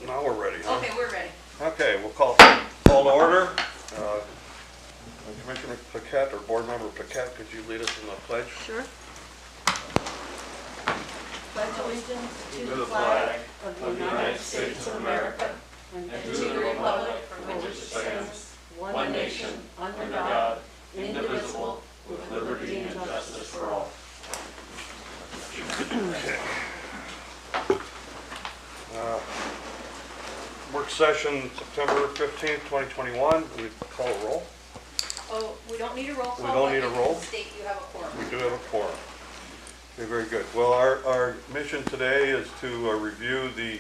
Now we're ready, huh? Okay, we're ready. Okay, we'll call to order. Commissioner Paquette, or Board Member Paquette, could you lead us in the pledge? Sure. Pledge allegiance to the flag of the United States of America and to the republic for which it stands, one nation, under God, indivisible, with liberty and justice for all. Work session September 15th, 2021. We call a roll. Oh, we don't need a roll call. We don't but need a you can roll? State you have a quorum. We do have a quorum. Okay, very good. Well, our mission today is to review the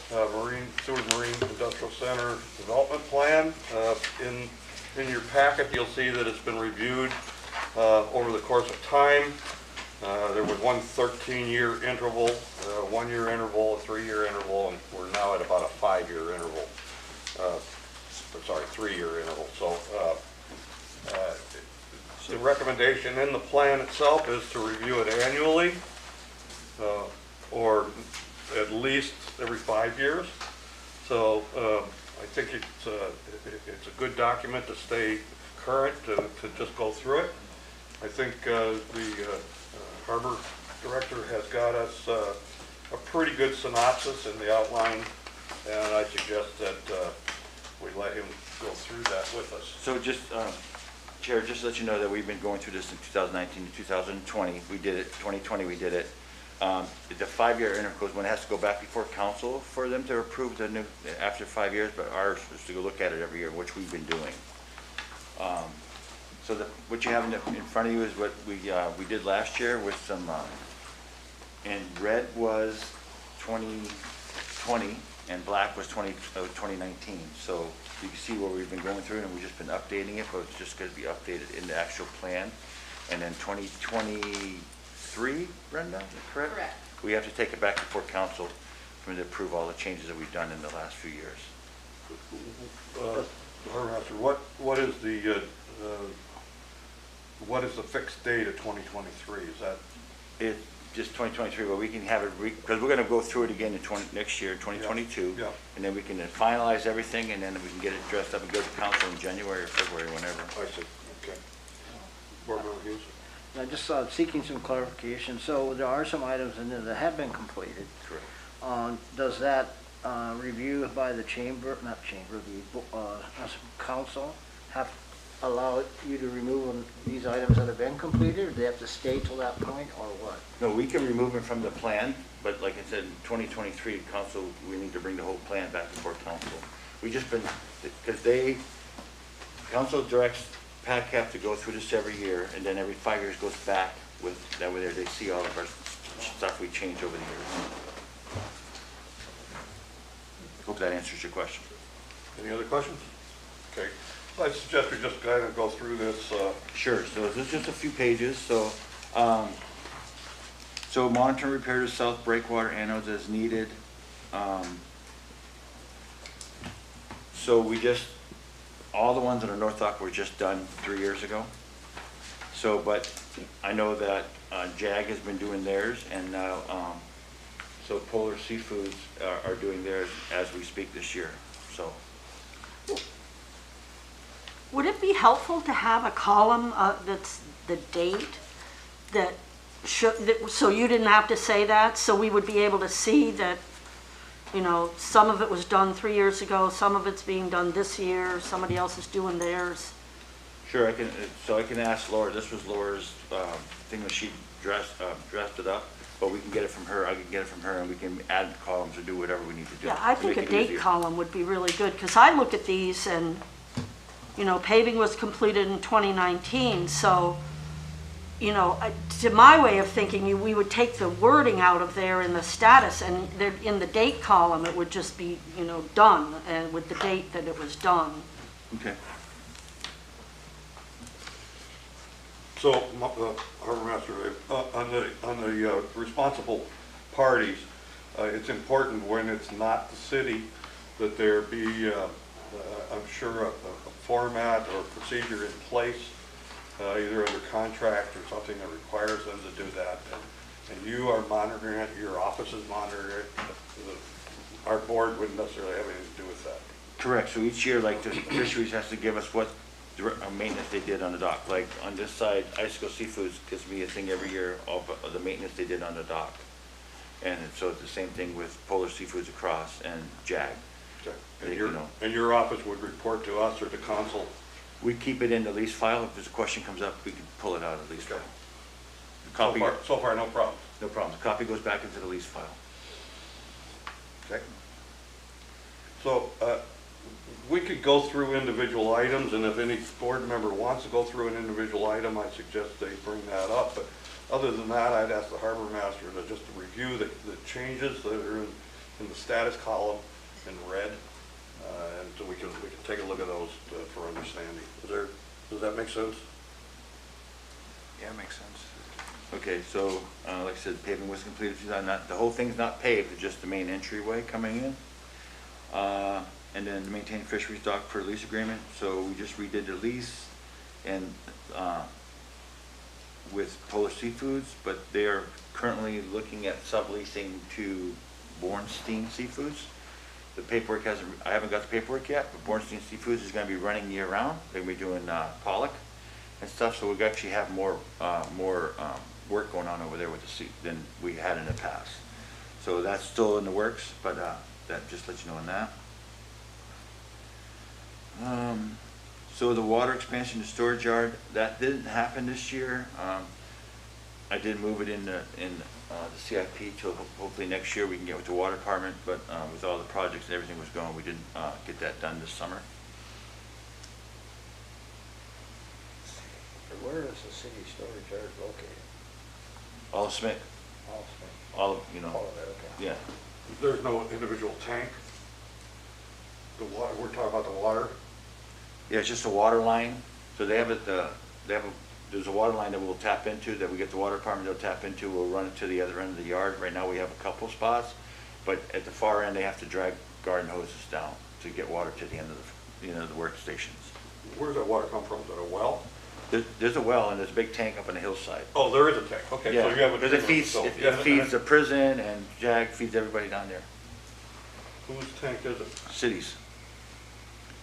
Seward Marine Industrial Center Development Plan. In your packet, you'll see that it's been reviewed over the course of time. There was one 13-year interval, a 1-year interval, a 3-year interval, and we're now at about a 5-year interval. Sorry, 3-year interval. So the recommendation in the plan itself is to review it annually, or at least every 5 years. So I think it's a good document to stay current, to just go through it. I think the Harbor Director has got us a pretty good synopsis in the outline, and I suggest that we let him go through that with us. So just, Chair, just to let you know that we've been going through this in 2019 to 2020. We did it, 2020 we did it. The 5-year interval, when it has to go back before council for them to approve the new, after 5 years, but ours is to go look at it every year, which we've been doing. So what you have in front of you is what we did last year with some, and red was 2020 and black was 2019. So you can see where we've been going through, and we've just been updating it, but it's just going to be updated in the actual plan. And then 2023, Brenda, is that correct? Correct. We have to take it back before council for them to approve all the changes that we've done in the last few years. Harbor Master, what is the fixed date of 2023? Is that? It's just 2023, but we can have it, because we're going to go through it again in next year, 2022. Yeah. And then we can finalize everything, and then we can get it dressed up and go to council in January or February, whenever. I see, okay. Board Member Hughes? Just seeking some clarification. So there are some items in there that have been completed. Correct. Does that review by the chamber, not chamber, the council have allowed you to remove these items that have been completed, or do they have to stay till that point, or what? No, we can remove them from the plan, but like I said, in 2023, council, we need to bring the whole plan back before council. We just been, because council directs PACAP to go through this every year, and then every 5 years goes back with, that way they see all of our stuff we changed over the years. Hope that answers your question. Any other questions? Okay. I suggest we just kind of go through this. Sure. So this is just a few pages. So, so monitor and repair the south breakwater anodes as needed. So we just, all the ones that are North Dock were just done 3 years ago. So, but I know that JAG has been doing theirs, and now so Polar Seafoods are doing theirs as we speak this year. So. Would it be helpful to have a column that's the date that so you didn't have to say that, so we would be able to see that, you know, some of it was done 3 years ago, some of it's being done this year, somebody else is doing theirs? Sure, I can. So I can ask Laura. This was Laura's thing that she drafted up, but we can get it from her. I can get it from her, and we can add columns or do whatever we need to do. Yeah, I think a date column would be really good, because I look at these and, you know, paving was completed in 2019, so, you know, to my way of thinking, we would take the wording out of there in the status, and in the date column, it would just be, you know, done, and with the date that it was done. Okay. So, Harbor Master, on the responsible parties, it's important when it's not the city that there be, I'm sure, a format or procedure in place, either under contract or something that requires them to do that. And you are monitoring it, your office is monitoring it, our board wouldn't necessarily have anything to do with that. Correct, so each year, like, the fisheries has to give us what maintenance they did on the dock. Like, on this side, Icicle Seafoods gives me a thing every year of the maintenance they did on the dock. And so it's the same thing with Polar Seafoods across and JAG. Okay. They, And you know, your office would report to us or to council? we keep it in the lease file. If there's a question comes up, we can pull it out of the lease file. Okay. The copy, So far, no problem. no problem. The copy goes back into the lease file. Okay. So, we could go through individual items, and if any board member wants to go through an individual item, I suggest they bring that up. But other than that, I'd ask the harbor master to just review the changes that are in the status column in red. And so we can take a look at those for understanding. Does that make sense? Yeah, makes sense. Okay, so, like I said, paving was completed, the whole thing's not paved, it's just the main entryway coming in. And then to maintain fisheries dock per lease agreement, so we just redid the lease and, with Polar Seafoods, but they are currently looking at subleasing to Bornstein Seafoods. The paperwork I haven't got the paperwork yet, but Bornstein Seafoods is gonna be running year round, they're gonna be doing, pollock and stuff, so we actually have more work going on over there with the sea than we had in the past. So that's still in the works, but that just lets you know on that. So the water expansion to storage yard, that didn't happen this year. I did move it in the CIP till hopefully next year we can get with the water department, but with all the projects and everything was going, we didn't get that done this summer. Where is the city storage yard located? All of Smith, All Smith. all of, you know, All of it, okay. yeah. There's no individual tank? The water, we're talking about the water? Yeah, it's just a water line, so they have it, there's a water line that we'll tap into, that we get the water department, they'll tap into, we'll run it to the other end of the yard. Right now, we have a couple spots, but at the far end, they have to drag garden hoses down to get water to the end of the workstations. Where's that water come from? Is that a well? There's a well and there's a big tank up on the hillside. Oh, there is a tank, okay, so you have a. Because it feeds, so- it yeah, feeds the prison and JAG feeds everybody down there. Whose tank is it? Cities.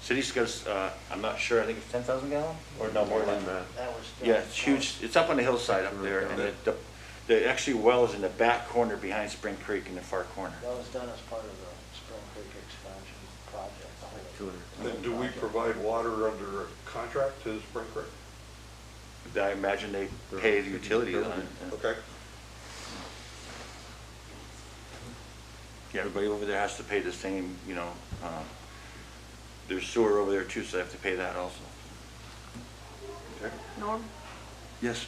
Cities goes, I'm not sure, I think it's 10,000 gallon, or no, more than that. That was. Yeah, it's huge, it's up on the hillside up there, and the actually well is in the back corner behind Spring Creek in the far corner. That was done as part of the Spring Creek expansion project. Then do we provide water under a contract to Spring Creek? I imagine they pay the utilities on it. Okay, Yeah, everybody over there has to pay the same, you know, there's sewer over there too, so they have to pay that also. okay. Norm? Yes.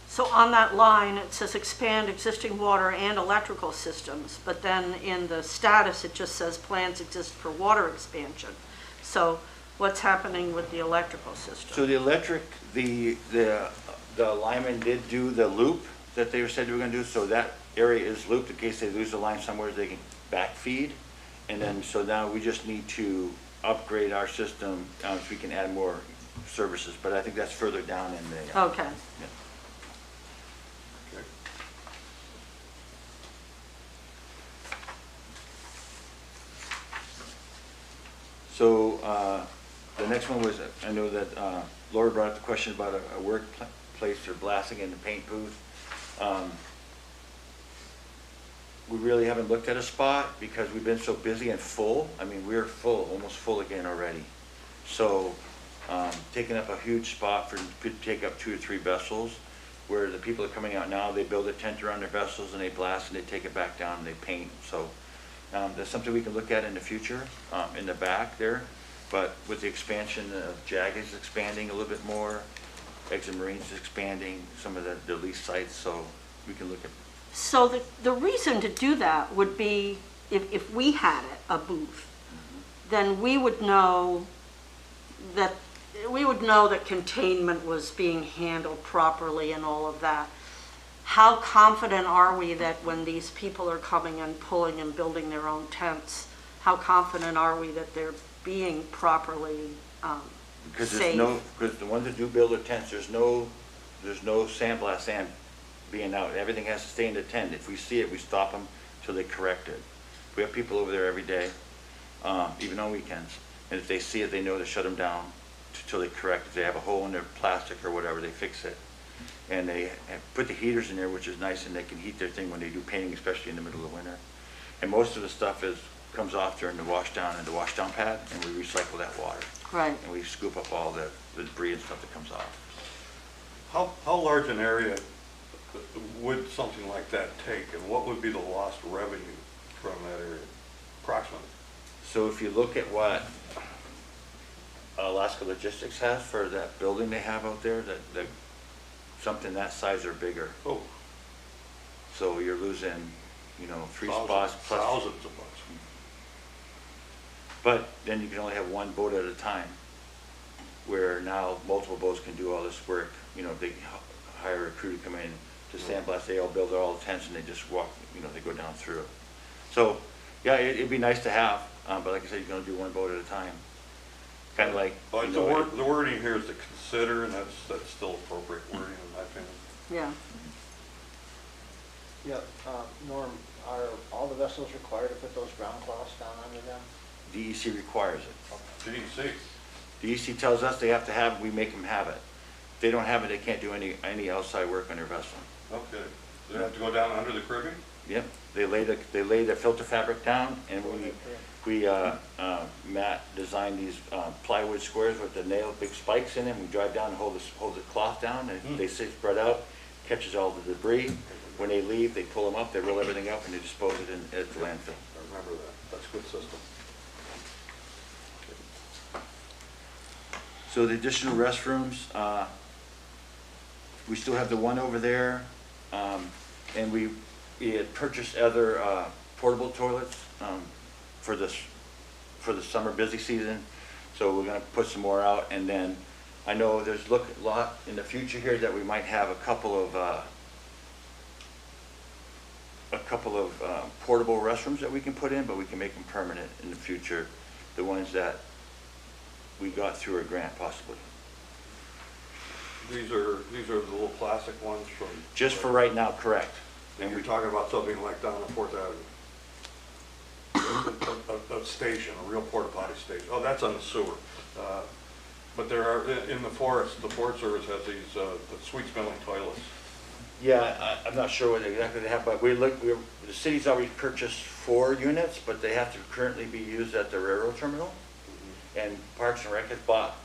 So on that line, it says expand existing water and electrical systems, but then in the status, it just says plans exist for water expansion. So what's happening with the electrical system? So the electric, the linemen did do the loop that they said they were gonna do, so that area is looped in case they lose the line somewhere, they can backfeed. And then, so now we just need to upgrade our system, so we can add more services, but I think that's further down in the. Okay. Yeah. Okay. So, the next one was, I know that Laura brought up the question about a workplace or blasting in the paint booth. We really haven't looked at a spot because we've been so busy and full. I mean, we're full, almost full again already. So, taking up a huge spot could take up 2 or 3 vessels, where the people are coming out now, they build a tent around their vessels and they blast and they take it back down and they paint. So, that's something we can look at in the future, in the back there. But with the expansion of JAG is expanding a little bit more, Exit Marines is expanding some of the lease sites, so we can look at. So the reason to do that would be if we had a booth, then we would know that containment was being handled properly and all of that. How confident are we that when these people are coming and pulling and building their own tents, how confident are we that they're being properly Because safe? because the ones that do build their tents, there's no sandblast sand being out. Everything has to stay in the tent. If we see it, we stop them till they correct it. We have people over there every day, even on weekends. And if they see it, they know to shut them down till they correct. If they have a hole in their plastic or whatever, they fix it. And they put the heaters in there, which is nice, and they can heat their thing when they do painting, especially in the middle of winter. And most of the stuff comes off during the wash down and the wash down pad, and we recycle that water. Right. And we scoop up all the debris and stuff that comes off. How large an area would something like that take, and what would be the lost revenue from that area, approximately? So if you look at what Alaska Logistics has for that building they have out there, that something that size or bigger. Oh, So you're losing, you know, 3 spots plus. thousands of bucks. But then you can only have one boat at a time, where now multiple boats can do all this work. You know, they hire a crew to come in to sandblast, they all build all the tents and they just walk, you know, they go down through. So, yeah, it'd be nice to have, but like I said, you can only do one boat at a time. Kind of like, But you the know, the wording here is to consider, and that's still appropriate wording in my opinion. Yeah. Yeah, Norm, are all the vessels required to put those ground cloths down under them? DEC requires it. DEC, DEC tells us they have to have, we make them have it. If they don't have it, they can't do any outside work on their vessel. okay. They have to go down under the cribbing? Yep, they lay the filter fabric down, and Matt designed these plywood squares with the big spikes in them. We drive down and hold the cloth down, and they sit spread out, catches all the debris. When they leave, they pull them up, they roll everything up, and they dispose it at the landfill. I remember that. That's a good system. So the additional restrooms, we still have the one over there, and we had purchased other portable toilets for the summer busy season. So we're gonna put some more out, and then I know there's a lot in the future here that we might have a couple of portable restrooms that we can put in, but we can make them permanent in the future. The ones that we got through a grant possibly. These are the little plastic ones from. Just for right now, correct. And you're talking about something like down on Fourth Avenue. A station, a real porta potty station. Oh, that's on the sewer. But there are, in the Forest Service has these, the sweet smelling toilets. Yeah, I'm not sure what exactly they have, but the city's already purchased 4 units, but they have to currently be used at the railroad terminal. And Parks and Rec has bought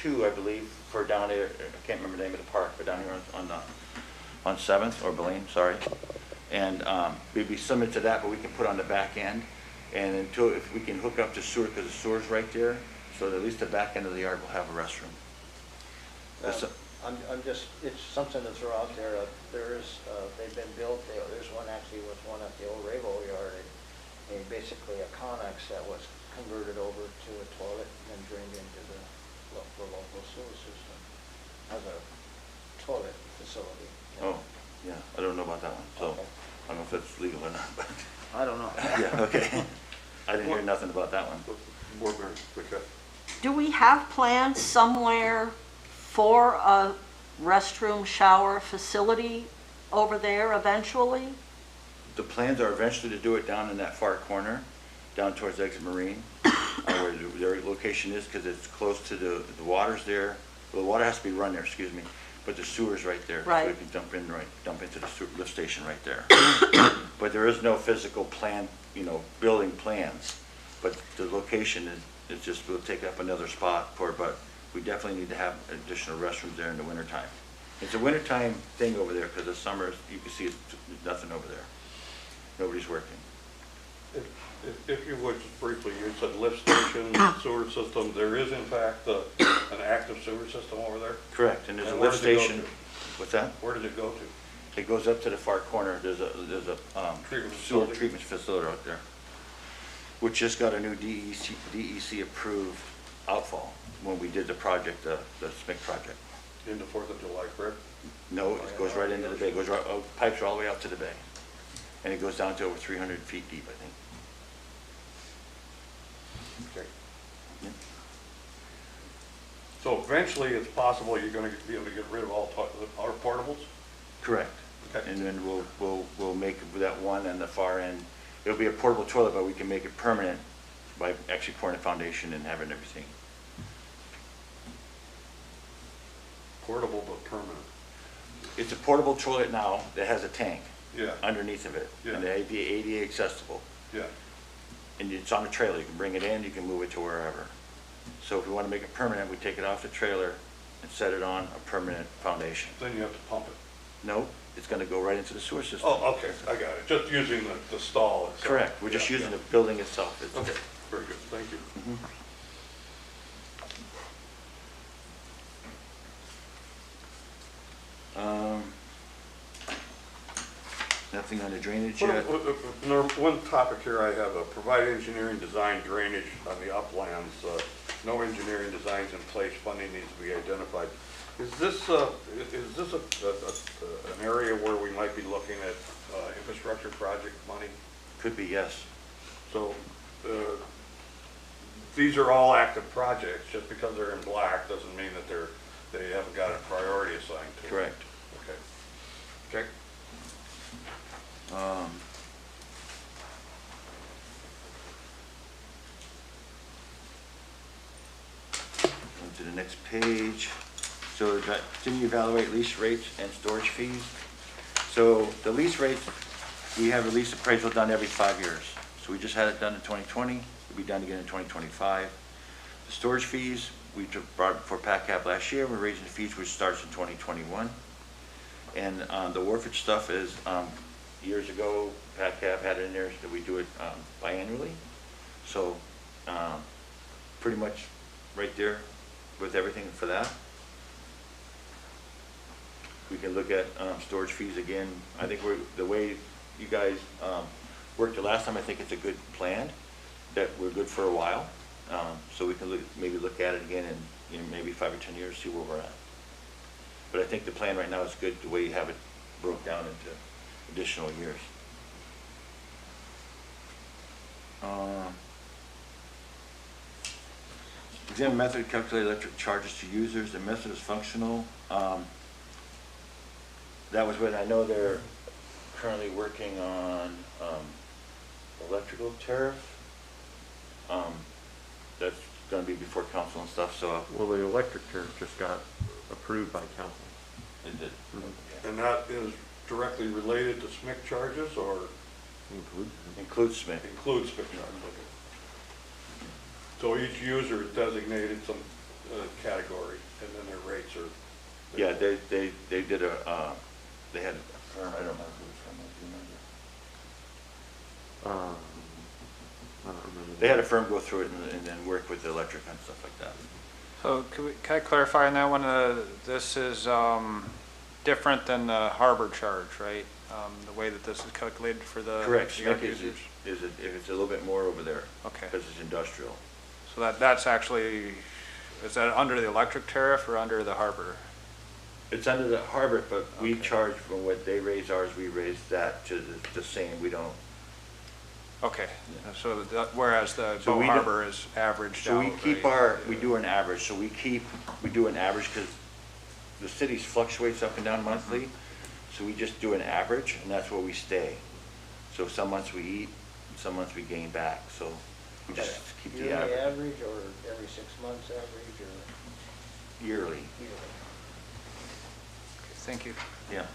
2, I believe, for down there, I can't remember the name of the park, but down here on 7th, or Blaine, sorry. And we'd be similar to that, but we can put on the back end. And if we can hook up to sewer, because the sewer's right there, so that at least the back end of the yard will have a restroom. I'm just, it's something to throw out there. They've been built, there's one at the old Rabo yard, basically a Connex that was converted over to a toilet and then drained into the local sewer system as a toilet facility. Oh, yeah, I don't know about that one, so Okay. I don't know if that's legal or not, but, I don't know. yeah, okay. I didn't hear nothing about that one. Board member, okay. Do we have plans somewhere for a restroom shower facility over there eventually? The plans are eventually to do it down in that far corner, down towards Exit Marine, where their location is, because it's close to the water's there. Well, the water has to be run there, excuse me, but the sewer's right there. Right. So we can dump into the lift station right there. But there is no physical plan, building plans. But the location is just, will take up another spot for it, but we definitely need to have additional restrooms there in the wintertime. It's a wintertime thing over there, because the summer, you can see it's nothing over there. Nobody's working. If you would, just briefly, you said lift station, sewer system. There is in fact an active sewer system over there? Correct, and there's a And where lift does it go station. to? What's that? Where does it go to? It goes up to the far corner. There's a Treatment sewer facility. treatment facility out there, which just got a new DEC approved outfall when we did the project, the SMIC project. Into 4th of July, correct? No, it goes right into the bay. It goes right, pipes are all the way out to the bay, and it goes down to over 300 feet deep, I think. Okay. Yeah. So eventually, it's possible you're going to be able to get rid of all our portables? Correct. Okay. And then we'll make that one on the far end it'll be a portable toilet, but we can make it permanent by actually pouring a foundation and having everything. Portable but permanent. It's a portable toilet now that has a tank Yeah, underneath of it, Yeah. and it'd be ADA accessible. yeah. And it's on a trailer, you can bring it in, you can move it to wherever. So if we want to make it permanent, we take it off the trailer and set it on a permanent foundation. Then you have to pump it. No, it's going to go right into the sewer system. Oh, okay, I got it. Just using the stall itself. Correct, we're just Yeah, using yeah. the building itself. It's- Okay, very good, thank you. Nothing on the drainage Well, yet. One topic here I have, provide engineering design drainage on the uplands. No engineering designs in place, funding needs to be identified. Is this an area where we might be looking at infrastructure project money? Could be, yes. So these are all active projects. Just because they're in black doesn't mean that they haven't got a priority assigned to them. Correct. Okay. Okay. Go to the next page. So continue to evaluate lease rates and storage fees. So the lease rates, we have a lease appraisal done every 5 years. So we just had it done in 2020, it'll be done again in 2025. The storage fees, we brought it before PACCAP last year, we're raising the fees, which starts in 2021. And the wharfage stuff is, years ago, PACCAP had it in there that we do it biannually. So pretty much right there with everything for that. We can look at storage fees again. I think the way you guys worked the last time, I think it's a good plan, that we're good for a while. So we can maybe look at it again in maybe 5 or 10 years, see where we're at. But I think the plan right now is good, the way you have it broke down into additional years. Examine method to calculate electric charges to users. The method is functional. That was what I know they're currently working on electrical tariff. That's going to be before council and stuff, so. Well, the electric tariff just got approved by council. It did. And that is directly related to SMIC charges or Includes SMIC. includes SMIC charges? Okay. So each user is designated some category and then their rates are. Yeah, they did they had a firm, I don't remember who it was from, do you remember? I don't remember. They had a firm go through it and then work with the electric and stuff like that. So can I clarify on that one? This is different than the harbor charge, right? The way that this is calculated for the Correct, the SMIC users? it's a little bit more over there. Okay. Because it's industrial. So that's actually, is that under the electric tariff or under the harbor? It's under the harbor, but we Okay. charge from what they raise ours, we raise that to the same, we don't. Okay, so whereas the So boat we don't- harbor is averaged So out. we keep right? we do an average, so we do an average because the cities fluctuates up and down monthly. So we just do an average and that's where we stay. So some months we eat, and some months we gain back, so we just keep the Yearly average average or every 6 months average or yearly, yearly? Okay, thank you. yeah.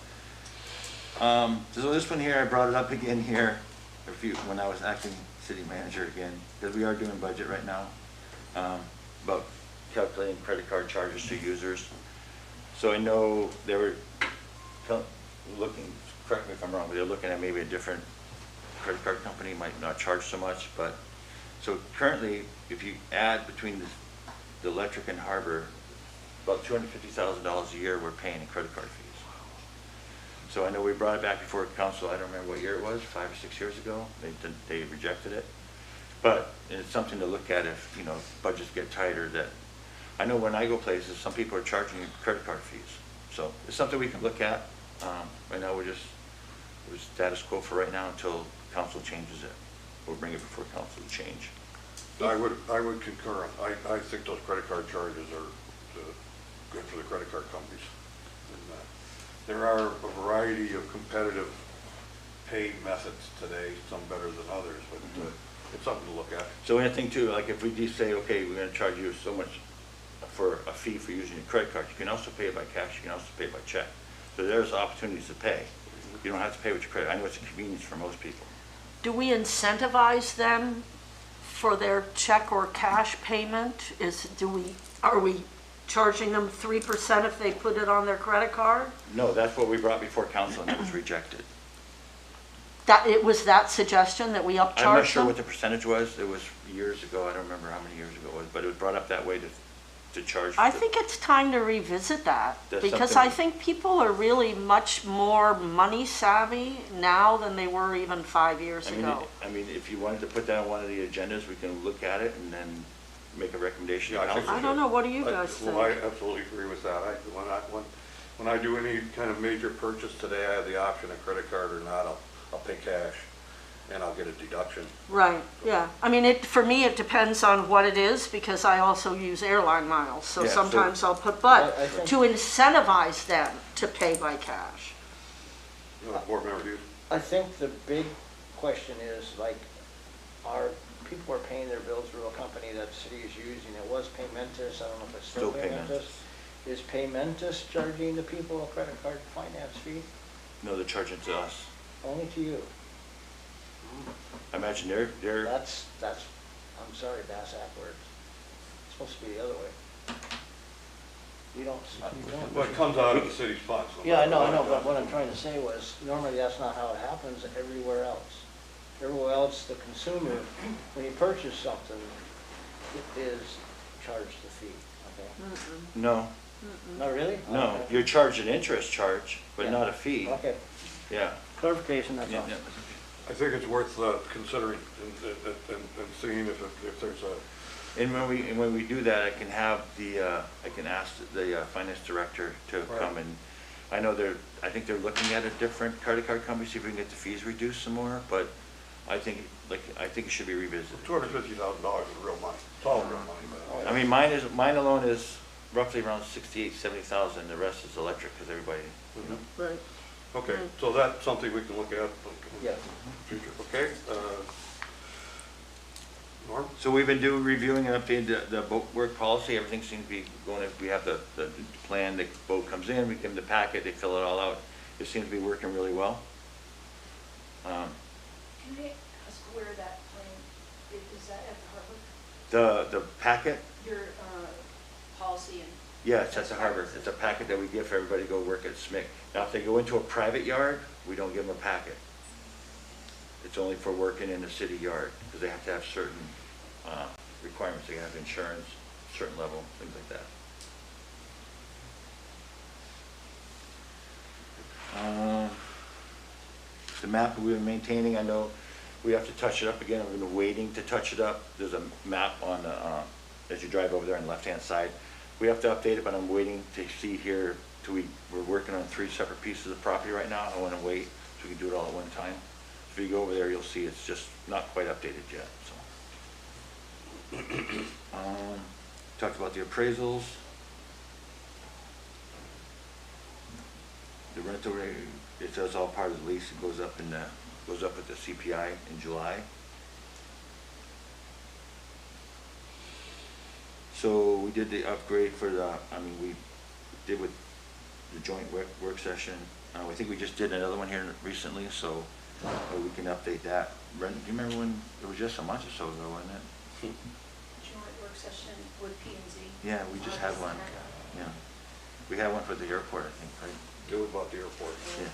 So this one here, I brought it up again here when I was acting city manager again, because we are doing budget right now, about calculating credit card charges to users. So I know they were looking, correct me if I'm wrong, but they're looking at maybe a different credit card company, might not charge so much, but, so currently, if you add between the electric and harbor, about $250,000 a year we're paying in credit card fees. So I know we brought it back before council, I don't remember what year it was, 5 or 6 years ago, they rejected it. But it's something to look at if, budgets get tighter, that, I know when I go places, some people are charging credit card fees. So it's something we can look at. Right now we're status quo for right now until council changes it. We'll bring it before council to change. I would concur. I think those credit card charges are good for the credit card companies. And, there are a variety of competitive pay methods today, some better than others, but it's something to look at. So anything too, like if we just say, okay, we're gonna charge you so much for a fee for using your credit card, you can also pay it by cash, you can also pay it by check. So there's opportunities to pay. You don't have to pay with your credit. I know it's a convenience for most people. Do we incentivize them for their check or cash payment? Are we charging them 3% if they put it on their credit card? No, that's what we brought before council and it was rejected. It was that suggestion that we upcharge them? I'm not sure what the percentage was. It was years ago. I don't remember how many years ago it was, but it was brought up that way to charge. I think it's time to revisit that, That's because something- I think people are really much more money savvy now than they were even 5 years ago. I mean, if you wanted to put that on one of the agendas, we can look at it and then make a recommendation to Yeah, I think council. I don't know, what do you guys Well, I think? absolutely agree with that. When I do any kind of major purchase today, I have the option of credit card or not, I'll pay cash and I'll get a deduction. Right, yeah. I mean, for me, it depends on what it is, because I also use airline miles, so Yeah, so- sometimes I'll put, but I think- to incentivize them to pay by cash. Board member Hughes? I think the big question is, like, people are paying their bills through a company that the city is using. It was Paymentus, I don't know if it's still Still Paymentus. Is Paymentus charging the people a credit card finance fee? No, they're charging to us. Only to you? I imagine they're, That's, I'm sorry, Bass backwards. It's supposed to be the other way. You don't. Well, it comes out of the city's funds. no Yeah, I matter know, what. but what I'm trying to say was, normally that's not how it happens everywhere else. Everywhere else, the consumer, when you purchase something, it is charged the fee, okay? no, Not really? no, Okay. you're charged an interest charge, but Yeah. not a fee. Okay, Yeah. clarification, that's Yeah, all. yeah. I think it's worth considering and seeing if there's a, And when we do that, I can have I can ask the finance director to Right. come and, I know I think they're looking at a different credit card company, see if we can get the fees reduced some more, but I think it should be revisited. $250,000 is real money. It's all real money, but. I mean, mine alone is roughly around 70,000, the rest is electric, because everybody, you know. Right. Okay, so that's something we can look at in Yeah. the future, okay? Norm? So we've been reviewing and updating the boat work policy, everything seems to be going, we have the plan, the boat comes in, we give them the packet, they fill it all out, it seems to be working really well. Can I ask where that plan, is that at the harbor? The packet, Your policy and. yeah, it's at the harbor, it's a packet that we give for everybody to go work at SMIC. Now, if they go into a private yard, we don't give them a packet. It's only for working in the city yard, because they have to have certain requirements, they have insurance, certain level, things like that. The map we've been maintaining, I know we have to touch it up again, I've been waiting to touch it up. There's a map on the, as you drive over there on the left-hand side. We have to update it, but I'm waiting to see here till we're working on 3 separate pieces of property right now. I want to wait so we can do it all at one time. If you go over there, you'll see it's just not quite updated yet, so. Talked about the appraisals. The rental rate, it says all part of the lease, it goes up with the CPI in July. So we did the upgrade for we did with the joint work session. I think we just did another one here recently, so we can update that. Brent, do you remember when, it was just a month or so ago, wasn't it? Joint work session with P and Z. Yeah, we just had one, yeah. We had one for the airport, I think, right? Do about the airport. Yeah.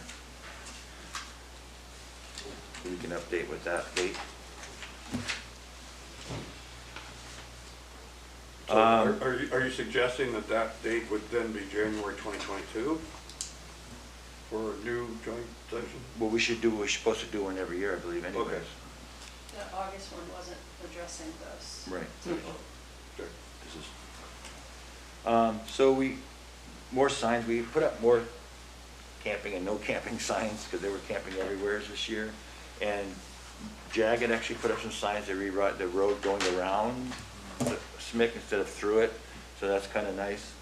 We can update with that date. So are you suggesting that date would then be January 2022 for a new joint session? Well, we're supposed to do one every year, I believe, anyways. Okay. The August one wasn't addressing this. Right. Okay. This is, so more signs, we put up more camping and no camping signs, because they were camping everywhere this year. And JAG had actually put up some signs that rewrite the road going around the SMIC instead of through it, so that's kind of nice.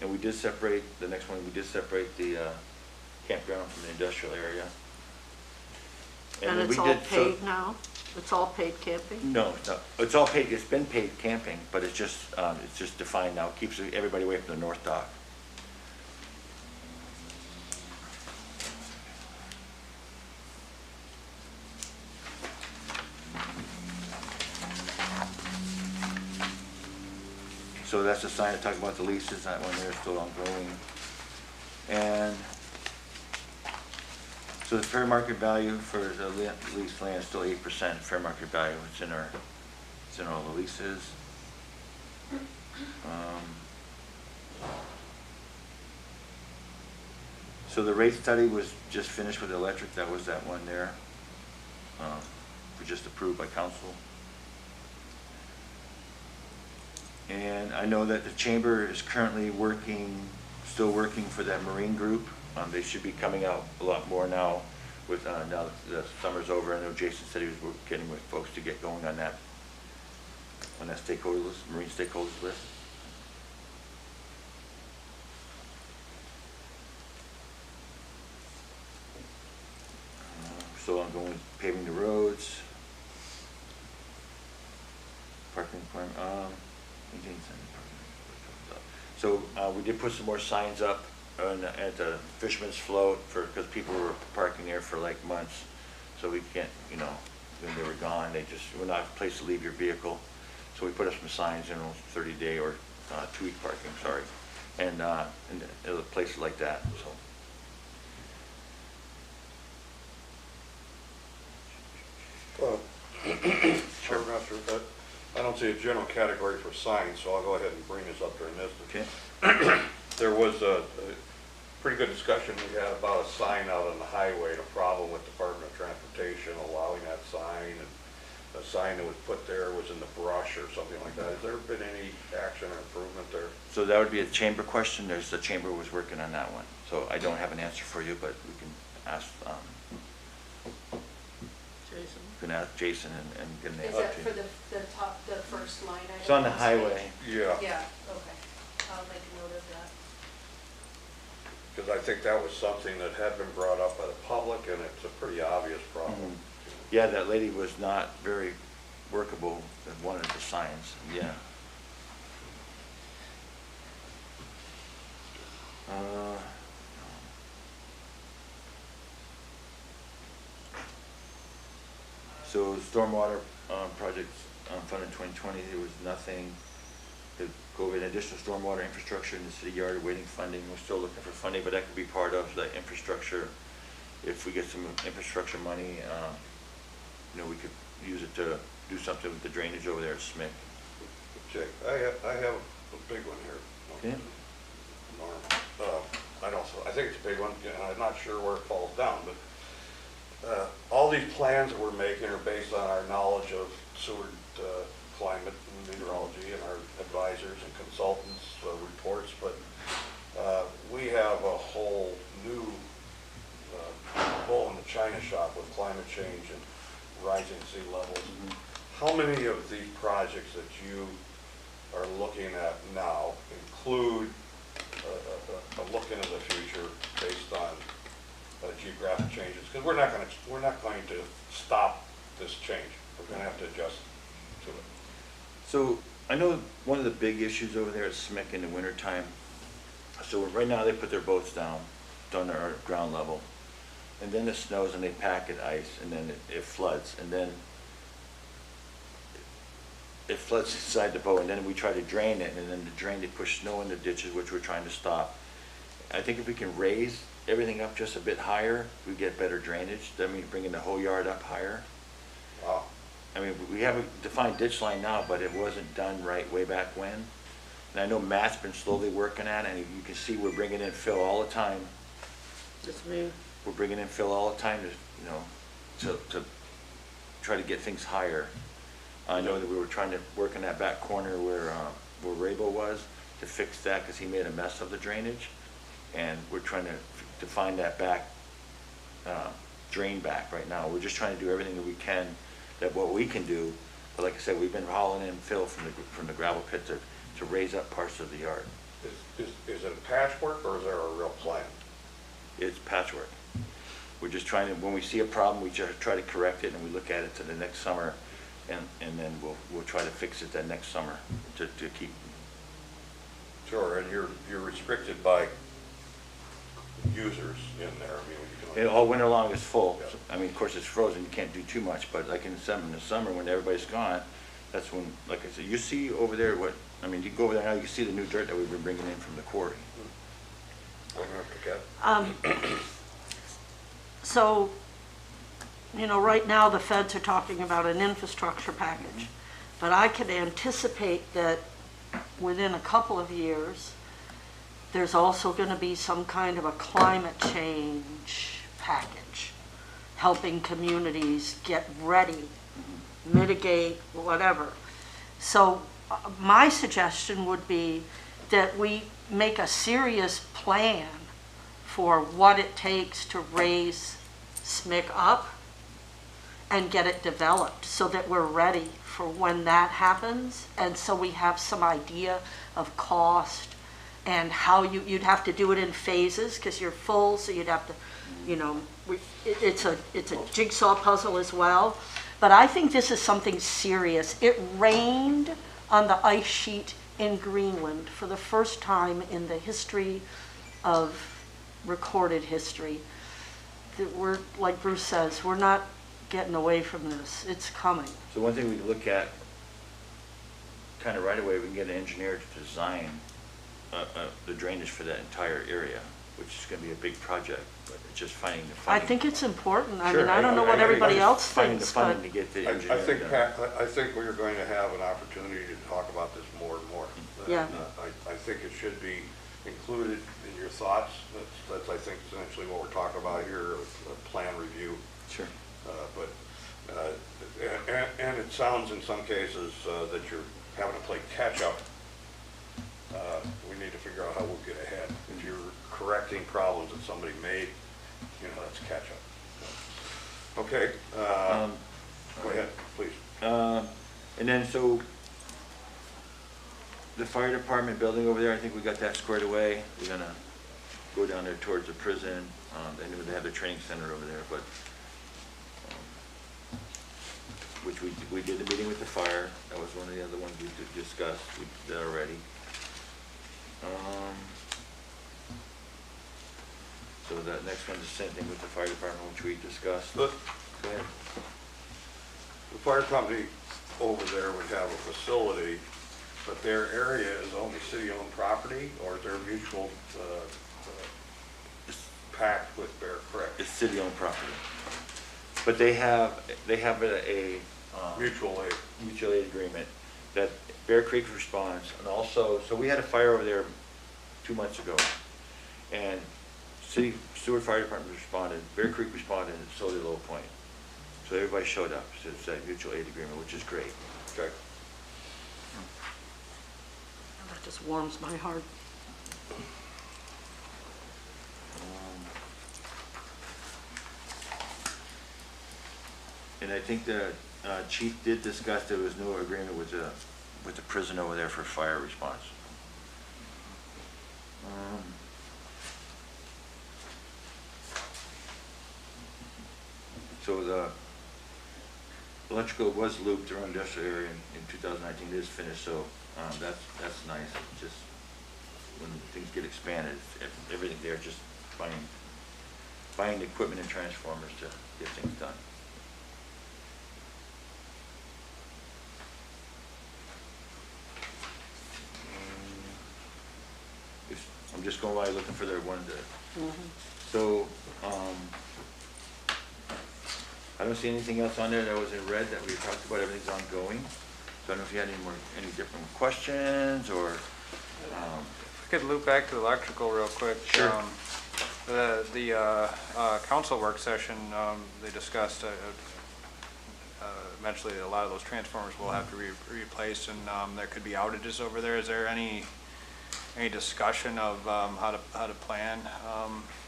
And we did separate, the next one, we did separate the campground from the industrial area. And then it's we all did- so- paid now? It's all paid camping? No, it's all paid, it's been paid camping, but it's just defined now, keeps everybody away from the north dock. So that's the sign that talks about the leases, that one there is still ongoing. And so the fair market value for the leased land is still 8% fair market value. It's in all the leases. So the rate study was just finished with the electric. That was that one there. We just approved by council. And I know that the chamber is currently still working for that marine group. They should be coming out a lot more now with, now that the summer's over. I know Jason said he was getting with folks to get going on that stakeholder list, marine stakeholders list. Still ongoing paving the roads. Parking requirement, so we did put some more signs up at the Fisherman's Float because people were parking there for like months. So we can't, when they were gone, they just were not a place to leave your vehicle. So we put up some signs, 30-day or 2-week parking, sorry, and a place like that, so. Sure, Master, but I don't see a general category for signs, so I'll go ahead and bring this up during this. Okay. There was a pretty good discussion we had about a sign out on the highway, and a problem with Department of Transportation allowing that sign, and a sign that was put there was in the brush or something like that. Has there been any action or improvement there? So that would be a chamber question. The chamber was working on that one. So I don't have an answer for you, but we can ask, Jason? we can ask Jason and get an Is answer. that for the first line item? It's on the this highway. page? Yeah, Yeah, okay. I'll make a note of that. because I think that was something that had been brought up by the public, and it's a pretty obvious problem. Yeah, that lady was not very workable and wanted the signs, yeah. So stormwater projects funded in 2020, there was nothing. The COVID additional stormwater infrastructure in the city yard awaiting funding. We're still looking for funding, but that could be part of the infrastructure. If we get some infrastructure money, we could use it to do something with the drainage over there at Smith. Jake, I have a big one here. Okay. Norm. I think it's a big one, and I'm not sure where it falls down, but all these plans that we're making are based on our knowledge of Seward climate and meteorology and our advisors and consultants' reports, but we have a whole new bull in the china shop with climate change and rising sea levels. How many of the projects that you are looking at now include a look into the future based on geographic changes? Because we're not going to stop this change. We're going to have to adjust to it. So I know one of the big issues over there at SMIC in the wintertime, so right now they put their boats down to our ground level, and then it snows and they pack it ice, and then it floods, and then it floods inside the boat, and then we try to drain it, and then the drain, they push snow in the ditches, which we're trying to stop. I think if we can raise everything up just a bit higher, we get better drainage. That means bringing the whole yard up higher. Wow. I mean, we have a defined ditch line now, but it wasn't done right way back when. And I know Matt's been slowly working at it, and you can see we're bringing in fill all the time. Just me. We're bringing in fill all the time to try to get things higher. I know that we were trying to work in that back corner where Rabo was to fix that because he made a mess of the drainage. And we're trying to find that back, drain back right now. We're just trying to do everything that we can, what we can do. But like I said, we've been hauling in fill from the gravel pit to raise up parts of the yard. Is it a patchwork or is there a real plan? it's patchwork. We're just trying to, when we see a problem, we just try to correct it, and we look at it to the next summer, and then we'll try to fix it that next summer to keep. Sure, and you're restricted by users in there, I mean, you can only. All winter long is full. Yeah. I mean, of course, it's frozen, you can't do too much, but like in the summer, when everybody's gone, that's when, like I said, you see over there I mean, you go over there now, you can see the new dirt that we've been bringing in from the quarry. Okay. So, right now, the feds are talking about an infrastructure package, but I could anticipate that within a couple of years, there's also going to be some kind of a climate change package, helping communities get ready, mitigate, whatever. So my suggestion would be that we make a serious plan for what it takes to raise SMIC up and get it developed so that we're ready for when that happens. And so we have some idea of cost and how you'd have to do it in phases because you're full, so you'd have to, it's a jigsaw puzzle as well. But I think this is something serious. It rained on the ice sheet in Greenland for the first time in the history of recorded history. That we're, like Bruce says, we're not getting away from this. It's coming. So one thing we can look at, kind of right away, we can get an engineer to design the drainage for that entire area, which is going to be a big project, but it's just finding the I funding. think it's important. I Sure, mean, I don't know what I- everybody I- else Finding the thinks, but funding to get the I engineering think, done. Pat, I think we're going to have an opportunity to talk about this more and more. Yeah. And, I think it should be included in your thoughts. That's I think, essentially what we're talking about here, a plan review. Sure. And it sounds in some cases that you're having to play catch-up. We need to figure out how we'll get ahead. If you're correcting problems that somebody made, that's catch-up. Okay, go ahead, please. And then, so, the fire department building over there, I think we got that squared away. We're gonna go down there towards the prison. They knew they have the training center over there, but, which we did the meeting with the fire. That was one of the other ones we discussed. We did that already. So that next one's the same thing with the fire department, which we discussed. Go ahead. The fire company over there would have a facility, but their area is only city-owned property, or is there a mutual pact with Bear Creek? It's city-owned property. But they have a Mutual aid. mutual aid agreement that Bear Creek responds, and also, so we had a fire over there 2 months ago, and City Seward Fire Department responded, Bear Creek responded, and so did Low Point. So everybody showed up, so it's that mutual aid agreement, which is great. Okay. that just warms my heart. And I think the chief did discuss there was no agreement with the prison over there for fire response. So the electrical was looped around the industrial area in 2019. It is finished, so that's nice. Just when things get expanded, everything there, just buying the equipment and transformers to get things done. I'm just going by looking for their one to. So, I don't see anything else on there that was in red that we talked about. Everything's ongoing. So I don't know if you had any different questions or. If we could loop back to the electrical real quick. Sure. The council work session, they discussed eventually a lot of those transformers will have to be replaced, and there could be outages over there. Is there any discussion of how to plan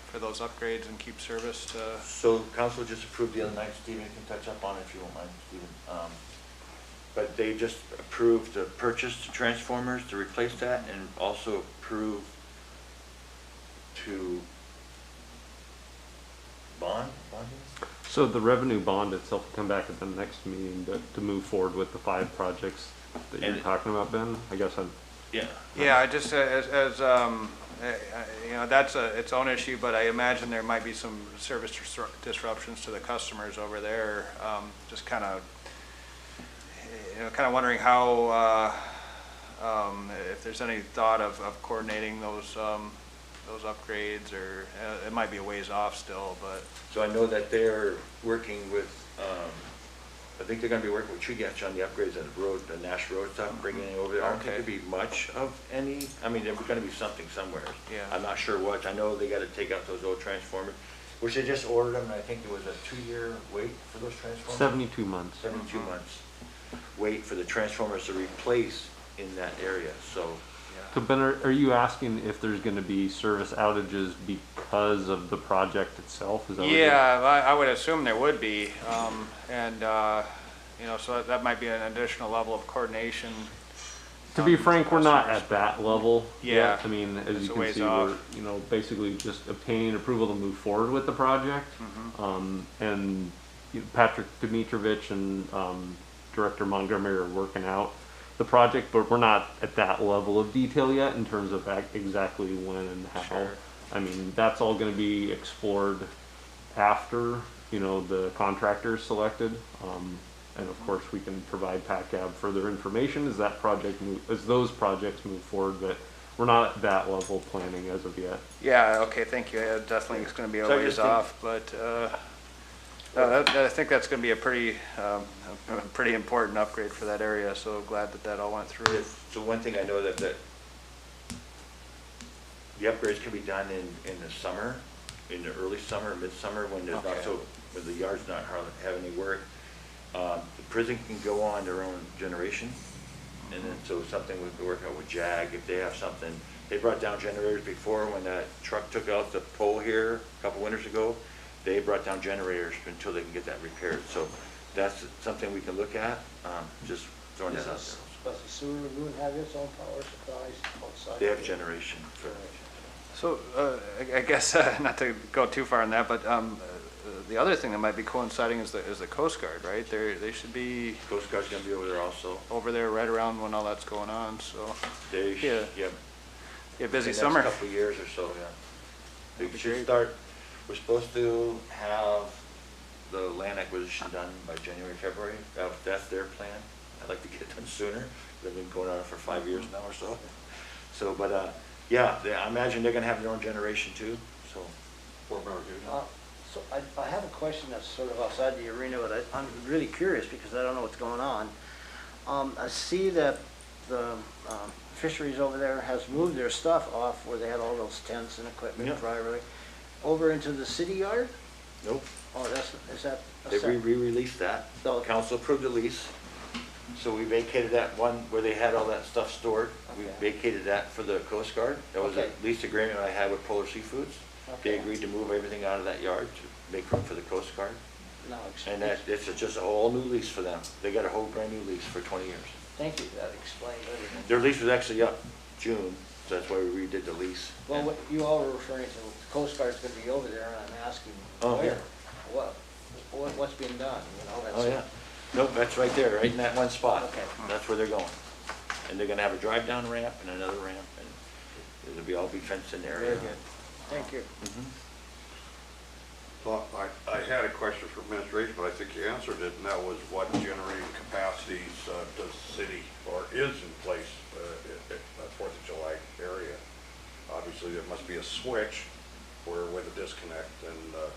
for those upgrades and keep service to? So council just approved the other night. Stephen can touch up on it if you won't mind, Stephen. But they just approved the purchase of transformers to replace that, and also approved to bonding? So the revenue bond itself will come back at the next meeting to move forward with the 5 projects that you're And- talking about, Ben? I guess I'm, Yeah. Yeah, I just, you know, that's its own issue, but I imagine there might be some service disruptions to the customers over there. Just kind of, you know, kind of wondering how, if there's any thought of coordinating those upgrades, or it might be a ways off still, but. So I know that they're working with, I think they're gonna be working with Tree Gatch on the upgrades on the road, the Nash Road stuff, bringing it over there. I don't think Okay. there'd be much of any, I mean, there's gonna be something somewhere. Yeah. I'm not sure what, I know they gotta take out those old transformers, which they just ordered them, and I think there was a 2-year wait for those transformers. 72 months. 72 months wait for the transformers to replace in that area, so. So Ben, are you asking if there's gonna be service outages because of the project itself? Is that what you're- Yeah, I would assume there would be, and, you know, so that might be an additional level of coordination. To be with frank, we're not customers, at that level Yeah. yet. I mean, as It's you a can ways see, off. we're, you know, basically just obtaining approval to move forward with the project. And Patrick Dimitrovich and Director Montgomery are working out the project, but we're not at that level of detail yet in terms of exactly when and how. Sure. I mean, that's all gonna be explored after, you know, the contractor is selected. And of course, we can provide PACAB further information as those projects move forward, but we're not at that level of planning as of yet. Yeah, okay, thank you. Definitely it's gonna be a So I ways just think- off, but, I think that's gonna be a pretty important upgrade for that area, so glad that all went through. So one thing I know that the upgrades can be done in the summer, in the early summer, midsummer, when there's not Okay. so, when the yard's not hardly have any work. The prison can go on their own generation, and then so something we could work out with JAG, if they have something. They brought down generators before when that truck took out the pole here a couple winters ago. They brought down generators until they can get that repaired. So that's something we can look at, just throwing that out there. Does the sewer lagoon have its own power supplies outside? They have generation for. So, I guess, not to go too far on that, but, the other thing that might be coinciding is the Coast Guard, right? They should be Coast Guard's gonna be over there also. over there right around when all that's going on, so, They, Yeah. yep. yeah, busy The summer. Next couple of years or so, yeah. They That'd be should great. start, we're supposed to have the land acquisition done by January, February. That's their plan. I'd like to get it done sooner. They've been going on for 5 years now or so. So, but, yeah, I imagine they're gonna have their own generation too, so. So I have a question that's sort of outside the arena, but I'm really curious because I don't know what's going on. I see that the fisheries over there has moved their stuff off where they had all those tents and equipment Yeah. privately, over into the city yard? Nope. Oh, is that? a They sep- re-released that. Oh. Council approved the lease. So we vacated that one where they had all that stuff stored. We Okay. vacated that for the Coast Guard. That was a Okay. lease agreement I had with Polar Seafoods. They Okay. agreed to move everything out of that yard to make room for the Coast Guard. No, And that, it's just a whole new lease for them. They got a whole brand new lease for 20 years. Thank you, that explains everything. Their lease was actually up June, so that's why we redid the lease. Well, what you all were referring to, the Coast Guard's gonna be over there, and I'm asking Oh, where? yeah. What's being done, you know? Oh, yeah. Nope, that's right there, right in that one spot. Okay. That's where they're going. And they're gonna have a drive-down ramp and another ramp, and it'll be all be fenced in area. Very good, thank you. Well, I had a question for administration, but I think you answered it, and that was what generating capacities does the city, or is in place at 4th of July area? Obviously, there must be a switch with a disconnect, and the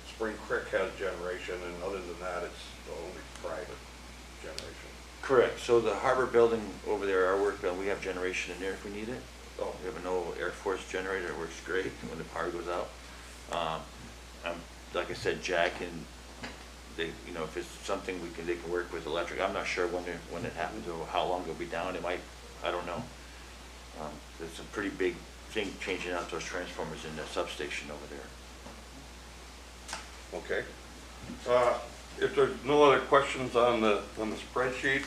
Spring Creek has generation, and other than that, it's only private generation. Correct, so the harbor building over there, our work building, we have generation in there if we need it. Oh, We have an old Air Force generator, it works great when the power goes out. Like I said, Jack and they, you know, if it's something they can work with electric. I'm not sure when it happens or how long it'll be down. It might, I don't know. There's a pretty big thing changing out those transformers in the substation over there. okay. If there's no other questions on the spreadsheet,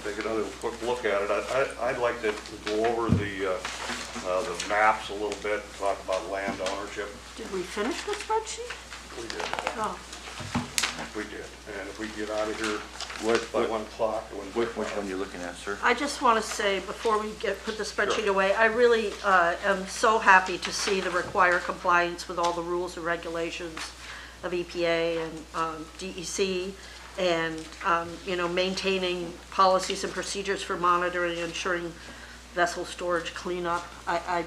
take take another quick look at it. I'd like to go over the maps a little bit, talk about land ownership. Did we finish the spreadsheet? We did, Oh, we did. And if we get out of here What, by what, 1 o'clock, it wouldn't take which long. one are you looking at, sir? I just want to say, before we put the spreadsheet Sure. away, I really am so happy to see the required compliance with all the rules and regulations of EPA and DEC, and, you know, maintaining policies and procedures for monitoring and ensuring vessel storage cleanup. I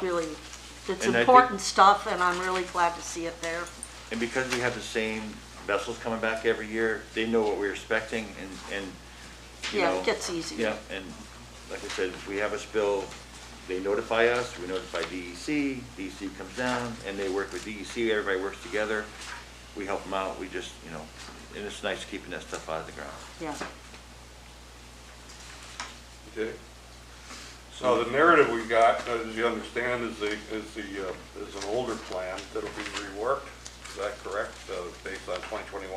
really, it's And I think- important stuff, and I'm really glad to see it there. And because we have the same vessels coming back every year, they know what we're expecting and, you Yeah, know. it gets easier. Yeah, and like I said, if we have a spill, they notify us, we notify DEC comes down, and they work with DEC, everybody works together. We help them out, we just, you know, and it's nice keeping that stuff out of the ground. Yeah. Okay. So the narrative we got, as you understand, is an older plan that'll be reworked. Is that correct, based on 2021?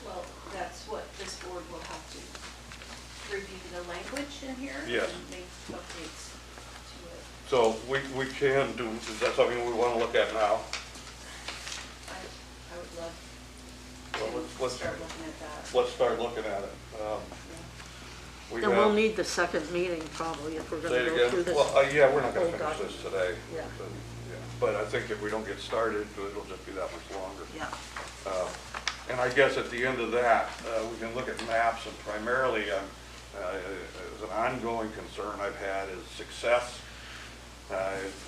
Well, that's what this board will have to review the language in here. Yes. And make updates to it. So we can do, is that something we want to look at now? I would love Well, to let's start looking at that. Let's start looking at it. Yeah. We And we'll have- need the second meeting probably if we're Say gonna it go through again? this. Well, yeah, we're not gonna whole finish this document. today. Yeah. But I think if we don't get started, it'll just be that much longer. Yeah. And I guess at the end of that, we can look at maps, and primarily, as an ongoing concern I've had is success.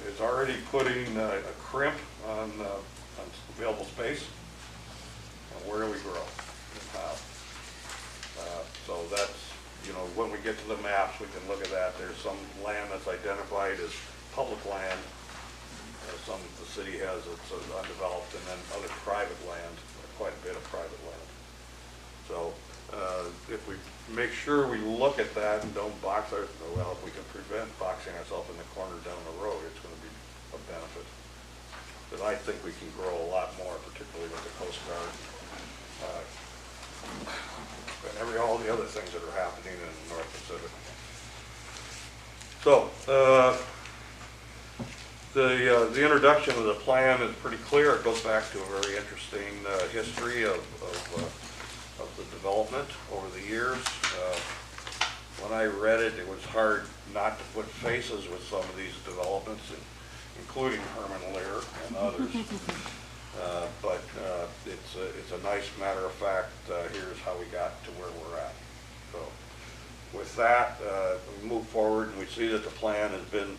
It's already putting a crimp on available space. And where do we grow? And how? So that's, you know, when we get to the maps, we can look at that. There's some land that's identified as public land. Some the city has that's undeveloped, and then other private land, quite a bit of private land. So if we make sure we look at that and don't box our, well, if we can prevent boxing ourselves in the corner down the road, it's going to be a benefit. Because I think we can grow a lot more, particularly with the Coast Guard. And all the other things that are happening in the North Pacific. So, the introduction of the plan is pretty clear. It goes back to a very interesting history of the development over the years. When I read it, it was hard not to put faces with some of these developments, including Herman Lear and others. But it's a nice matter of fact, here's how we got to where we're at. So with that, we move forward and we see that the plan has been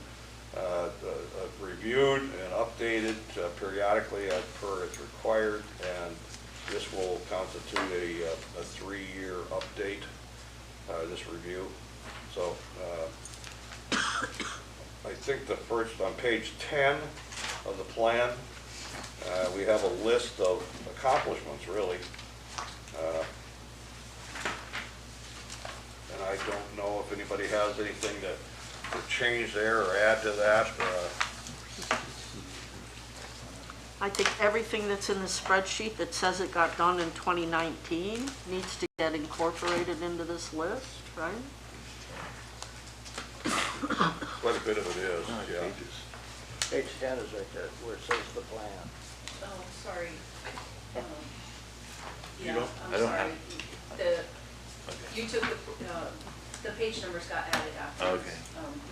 reviewed and updated periodically as per it's required, and this will constitute a 3-year update, this review. So I think the first, on page 10 of the plan, we have a list of accomplishments, really. And I don't know if anybody has anything to change there or add to that. I think everything that's in the spreadsheet that says it got done in 2019 needs to get incorporated into this list, right? Quite a bit of it is, yeah. Page 10 is right there, where it says the plan. Oh, sorry. You Yeah, don't- I I'm don't sorry. You took the page numbers got added afterwards. Okay.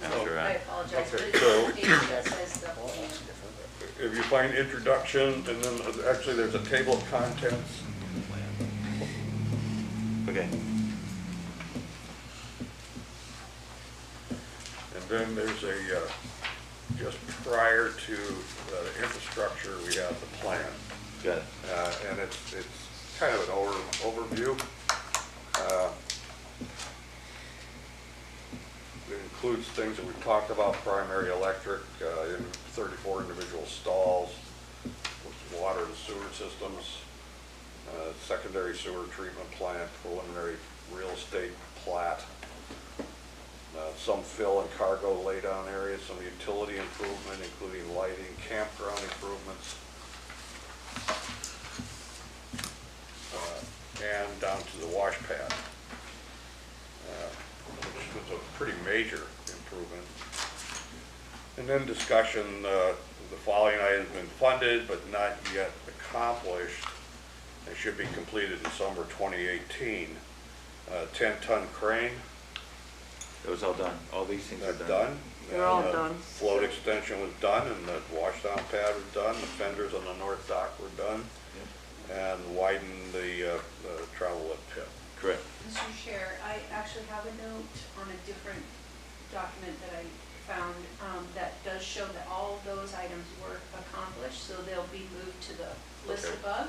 I'm sure I apologize, but Okay, it's so- the page that says the plan. If you find introduction, and then actually there's a table of contents. Okay. And then there's just prior to the infrastructure, we have the plan. Got it. And it's kind of an overview. It includes things that we've talked about, primary electric, 34 individual stalls, water and sewer systems, secondary sewer treatment plant, preliminary real estate plat, some fill and cargo laydown areas, some utility improvement, including lighting, campground improvements, and down to the wash pad. pretty major improvement. And then discussion, the following items have been funded but not yet accomplished. They should be completed in summer 2018. 10-ton crane, It was all done. All these things are that's done. done. They're all And, done. Float extension was done, and the washdown pad was done, the fenders on the north dock were done, and widened the travel lift pit. Correct. Mr. Chair, I actually have a note on a different document that I found that does show that all of those items were accomplished, so they'll be moved to the list Okay. above.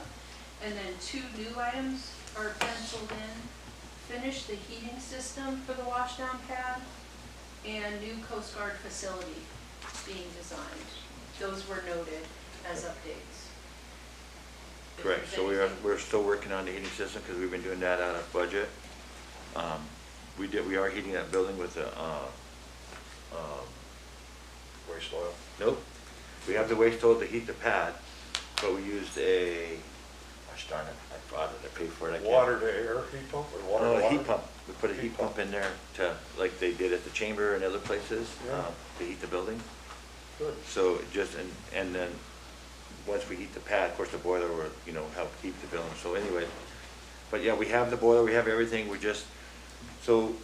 And then 2 new items are penciled in. Finish the heating system for the washdown pad and new Coast Guard facility being designed. Those were noted as updates. If Correct. there's So anything- we're still working on the heating system because we've been doing that out of budget. We are heating that building with a, Waste oil. nope. We have the waste oil to heat the pad, but we used a, gosh darn it, I bought it, I paid for it. I can't- Water to air heat pump, or water No, to a water? heat pump. We put a heat pump in there to, like they did at the chamber and other places, Yeah. to heat the building. Good. So just, and then, once we heat the pad, of course, the boiler will, help keep the building. So anyway, but yeah, we have the boiler, we have everything, so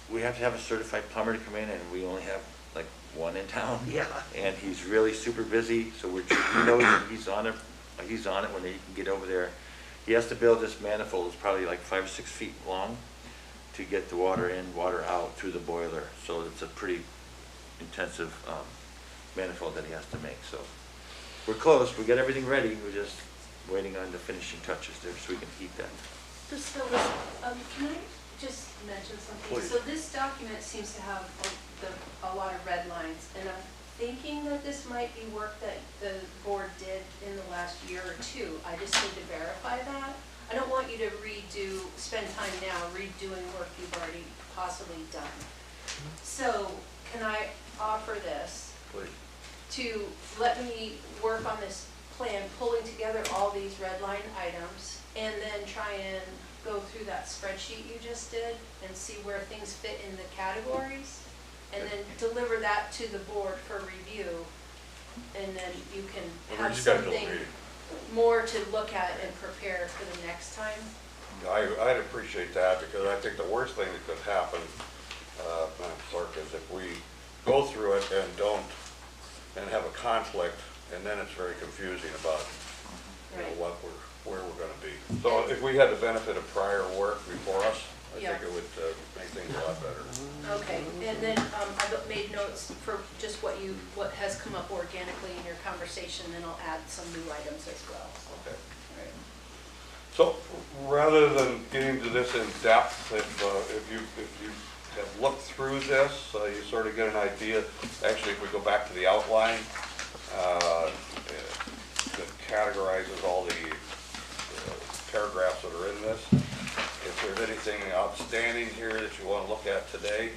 we have to have a certified plumber to come in, and we only have like one in town. Yeah. And he's really super busy, so he knows that he's on it when he can get over there. He has to build this manifold, it's probably like 5 or 6 feet long, to get the water in, water out through the boiler. So it's a pretty intensive manifold that he has to make, so. We're close, we got everything ready, we're just waiting on the finishing touches there so we can heat that. So, can I just mention something? Please. So this document seems to have a lot of red lines, and I'm thinking that this might be work that the board did in the last year or 2. I just need to verify that. I don't want you to spend time now redoing work you've already possibly done. So, can I offer this? Please. To let me work on this plan, pulling together all these red line items, and then try and go through that spreadsheet you just did and see where things fit in the categories, and then deliver that to the board for review, and then you can We'll have reschedule the something meeting. more to look at and prepare for the next time. I'd appreciate that, because I think the worst thing that could happen, Madam Clerk, is if we go through it and have a conflict, and then it's very confusing about, Right. where we're gonna be. So if we had the benefit of prior work before us, I Yeah. think it would make things a lot better. Okay, and then I've made notes for just what has come up organically in your conversation, then I'll add some new items as well. Okay. All right. So, rather than getting to this in depth, if you have looked through this, you sort of get an idea. Actually, if we go back to the outline, that categorizes all the paragraphs that are in this. If there's anything outstanding here that you want to look at today,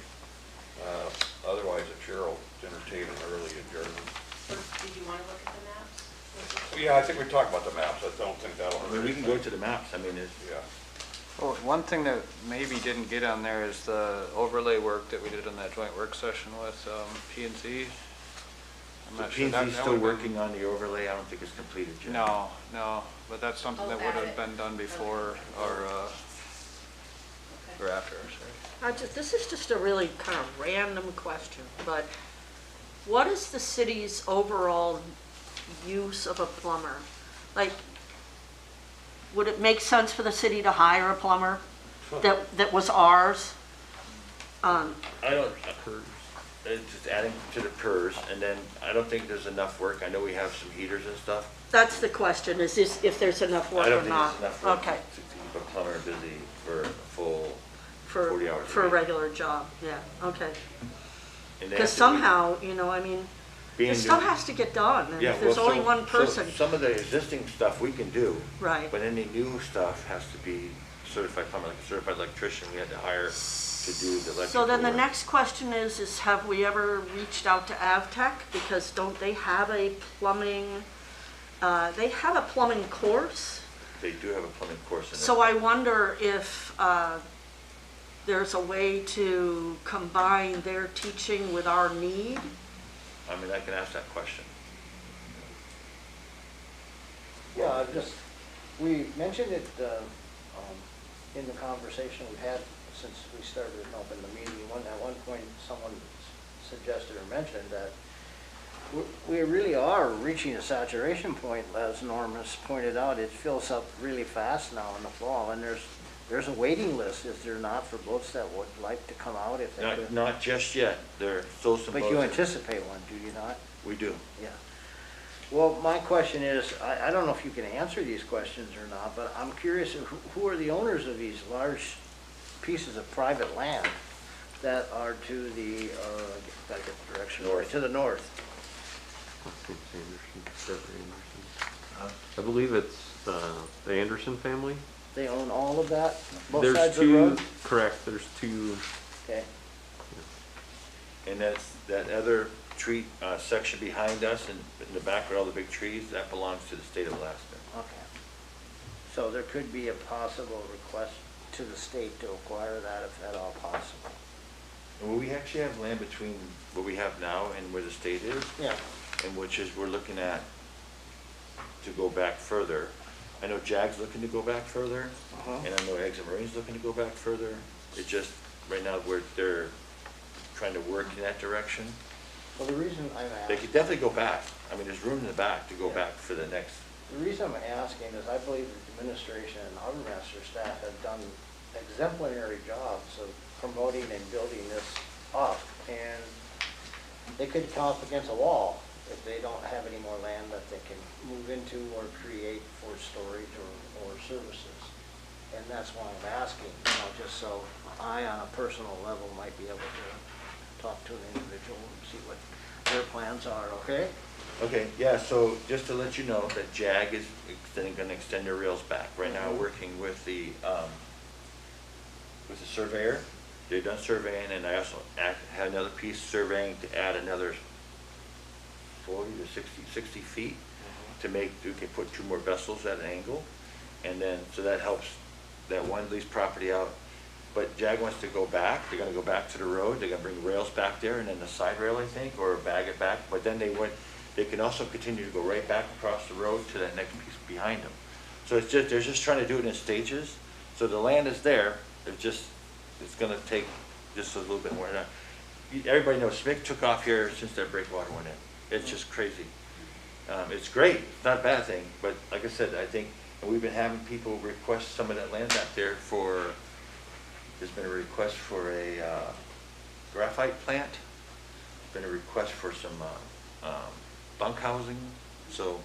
otherwise the chair will entertain an early adjournment. Or did you want to look at the maps? Yeah, I think we talked about the maps. I don't think that'll I hurt mean, we can go anything. to the maps, I mean, Yeah. Well, one thing that maybe didn't get on there is the overlay work that we did on that joint work session with P and Z. I'm not sure. P&Z's still working on the overlay, I don't think it's completed yet. No, but that's something I'll that would add have it. been done before or Okay. after, sorry. This is just a really kind of random question, but what is the city's overall use of a plumber? Like, would it make sense for the city to hire a plumber that was ours? I don't, it's just adding to the PERS, and then I don't think there's enough work, I know we have some heaters and stuff. That's the question, is this, if there's enough work I don't or think not? there's enough work Okay, to keep a plumber busy for a full for, 40 hours a for a week. regular job, yeah, okay. And they Because have to be- somehow, I mean, being this new- stuff has to get done, and Yeah, if there's well, only so- one so person, Some of the existing stuff we can do. Right. But any new stuff has to be certified plumber, like a certified electrician we had to hire to do the electrical so then the work. next question is have we ever reached out to Avtech? Because don't they have a plumbing course? They do have a plumbing course in it. So I wonder if, there's a way to combine their teaching with our need? I mean, I can ask that question. Yeah, we mentioned it in the conversation we've had since we started open the meeting. At one point, someone suggested or mentioned that we really are reaching a saturation point, as Norm has pointed out. It fills up really fast now in the fall, and there's a waiting list, is there not, for boats that would like to come out if they could? Not just yet. There are still some boats. But you anticipate one, do you not? We do. Yeah. Well, my question is, I don't know if you can answer these questions or not, but I'm curious, who are the owners of these large pieces of private land that are to the, gotta get the direction right, North. to the north? I believe it's the Anderson family. They own all of that, both There's sides of the two, road? correct, there's two, Okay, And that's, that other tree, section behind us in the back with all the big trees, that belongs to the state of Alaska. okay. So there could be a possible request to the state to acquire that, if at all possible. And we actually have land between what we have now and where the state is, Yeah, and which is we're looking at to go back further. I know JAG's looking to go back further, Uh-huh. and I know Eggs and Marine's looking to go back further. It's just, right now, they're trying to work in that direction. well, the reason I'm They asking. could definitely go back. I mean, there's room in the back to go Yeah. back for the next. The reason I'm asking is I believe the administration and harbor master staff have done exemplary jobs of promoting and building this up, and they could come up against a wall if they don't have any more land that they can move into or create for storage or services. And that's why I'm asking, just so I, on a personal level, might be able to talk to an individual and see what their plans are, okay? Okay, yeah, so just to let you know that JAG is gonna extend their rails back. Right now, Mhm. working with the surveyor. They've done surveying, and I also had another piece surveying to add another 40 to 60 feet to make, we can put 2 more vessels at an angle. And then, so that helps that one lease property out. But JAG wants to go back, they're gonna go back to the road, they're gonna bring rails back there, and then the side rail, I think, or bag it back. But then they can also continue to go right back across the road to that next piece behind them. So it's just, they're just trying to do it in stages. So the land is there, it's gonna take just a little bit more. Everybody knows SMIC took off here since that breakwater went in. It's just crazy. It's great, it's not a bad thing, but like I said, I think, and we've been having people request some of that land back there for, there's been a request for a graphite plant. There's been a request for some bunk housing, so.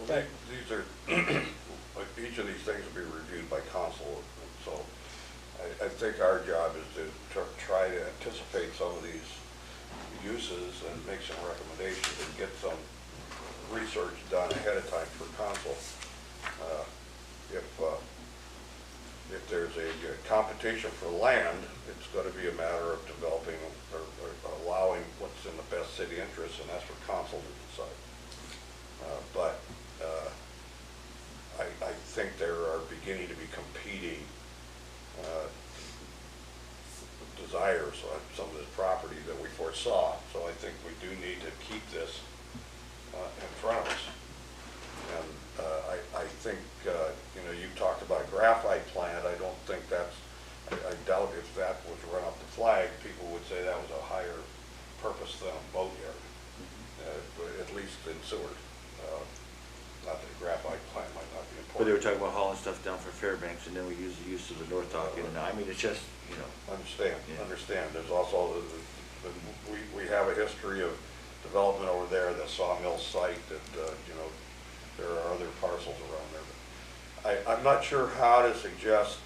These are, like, each of these things will be reviewed by council, so I think our job is to try to anticipate some of these uses and make some recommendations and get some research done ahead of time for council. If there's a competition for land, it's going to be a matter of developing or allowing what's in the best city interest, and that's for council to decide. But I think there are beginning to be competing desires on some of this property that we foresaw. So I think we do need to keep this in front of us. And I think, you talked about graphite plant. I don't think that's, I doubt if that was run up the flag, people would say that was a higher purpose than a boatyard, but at least in Seward. Not that a graphite plant might not be important. But they were talking about hauling stuff down for Fairbanks, and then we use the use of the North Dock, and I mean, it's just, Understand, Yeah. understand. There's also, we have a history of development over there, the sawmill site, that, there are other parcels around there. But I'm not sure how to suggest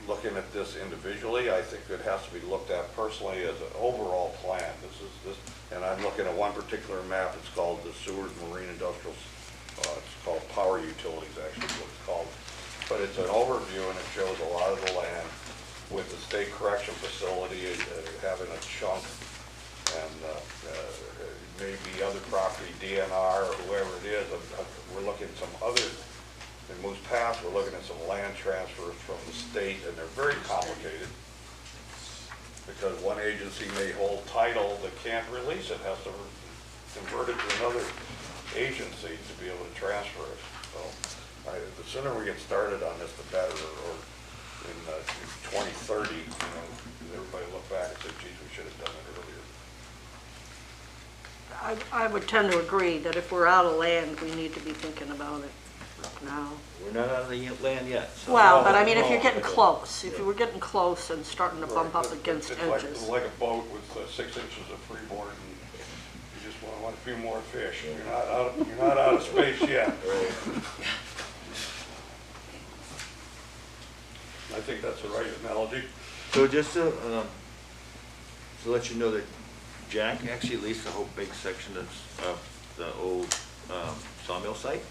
looking at this individually. I think it has to be looked at personally as an overall plan. And I'm looking at one particular map. It's called the Seward Marine Industrial, it's called Power Utilities, actually, is what it's called. But it's an overview, and it shows a lot of the land with the state correction facility having a chunk, and maybe other property, DNR or whoever it is. We're looking at some other in Moose Pass, we're looking at some land transfers from the state, and they're very complicated. Because one agency may hold title that can't release it, has to convert it to another agency to be able to transfer it. So, the sooner we get started on this, the better, or in 2030, you know, everybody look back and say, geez, we should have done it earlier. I would tend to agree that if we're out of land, we need to be thinking about it now. We're not out of the land yet, so. Well, but I mean, if you're No, getting no. close, if you were getting close and starting to bump up Right, against it's edges. like a boat with 6 inches of freeboard, and you just want a few more fish. You're not out of space yet. I think that's the right analogy. So just to let you know that Jack actually leased a whole big section of the old sawmill site.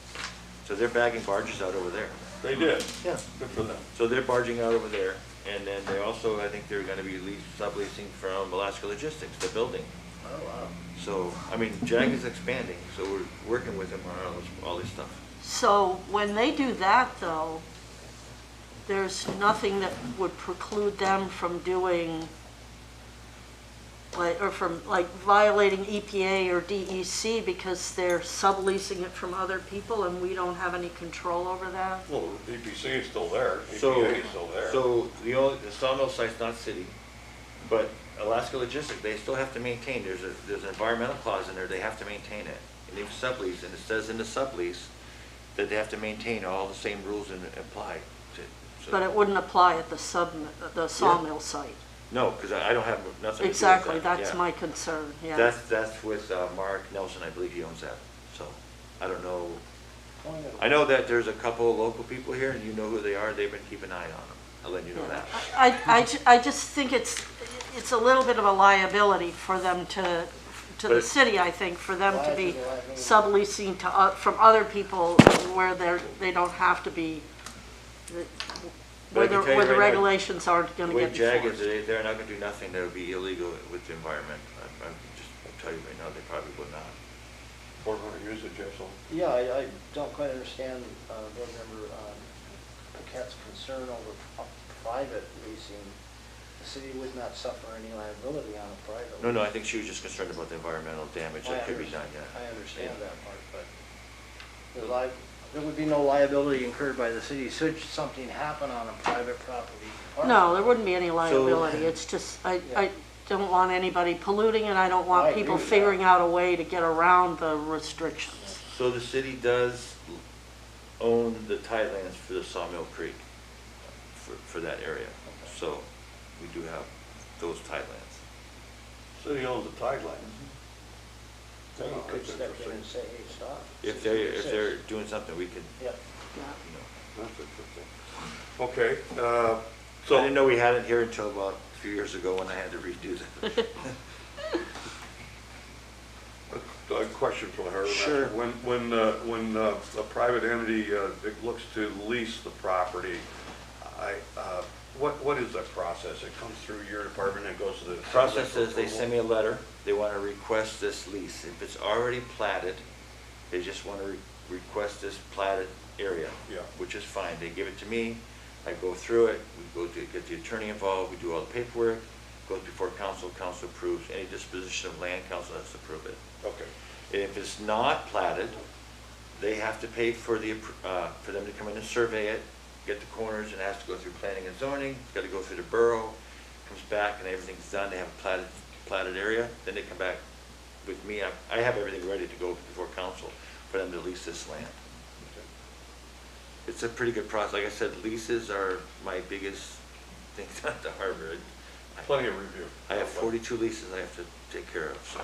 So they're bagging barges out over there. They did. Yeah. Good for them. So they're barging out over there, and then they also, I think they're gonna be subleasing from Alaska Logistics, the building. Oh, wow. So, I mean, Jag is expanding, so we're working with them on all this stuff. So when they do that, though, there's nothing that would preclude them from doing, like, or from, like, violating EPA or DEC because they're subleasing it from other people and we don't have any control over that? Well, EPC is still there. So, EPA is still there. so the sawmill site's not city, but Alaska Logistics, they still have to maintain, there's an environmental clause in there, they have to maintain it. And they sublease, and it says in the sublease that they have to maintain all the same rules and apply to. So- But it wouldn't apply at the sawmill site. No, because I don't have nothing to do with that. Exactly, that's yeah. my concern, yeah. That's with Mark Nelson, I believe he owns that, so, I don't know. I know that there's a couple of local people here, and you know who they are, they've been keeping an eye on them, I'll let you know that. I just think it's a little bit of a liability for them to But the it- city, I think, for them Why to is be it a liability? subleasing to, from other people where they don't have to be, But I can tell you where the right now, regulations aren't gonna The way get Jag is, enforced. they're not gonna do nothing that would be illegal with the environment. I'll tell you right now, they probably will not. We're going to use it, Jason. Yeah, I don't quite understand, Board Member Paquette's concern over private leasing. The city would not suffer any liability on a private. No, I think she was just concerned about the environmental damage that could be done, yeah. I understand that part, but there would be no liability incurred by the city should something happen on a private property. No, there wouldn't be any liability, it's just, I don't want anybody polluting and I don't I want agree people with that. figuring out a way to get around the restrictions. So the city does own the tidelands for the Sawmill Creek, for that area. So we do have those tidelands. City owns the tideline. So you Oh, could that's step in interesting. and say, hey, stop. If they're doing something, we could, Yep. Yeah. you know. That's interesting. Okay, So I didn't know we had it here until about a few years ago when I had to redo that. a question for her. Sure. When a private entity it looks to lease the property, what is that process? It comes through your department and goes to the. Process is they send me a letter, they want to request this lease. If it's already platted, they just want to request this platted area. Yeah. Which is fine, they give it to me, I go through it, we go to get the attorney involved, we do all the paperwork, goes before council, council approves, any disposition of land, council has to approve it. Okay. And if it's not platted, they have to pay for for them to come in and survey it, get the corners, and it has to go through planning and zoning, it's got to go through the borough, comes back and everything's done, they have a platted area, then they come back with me, I have everything ready to go before council for them to lease this land. It's a pretty good process, like I said, leases are my biggest thing at the harbor. Plenty of review. I have 42 leases I have to take care of, so.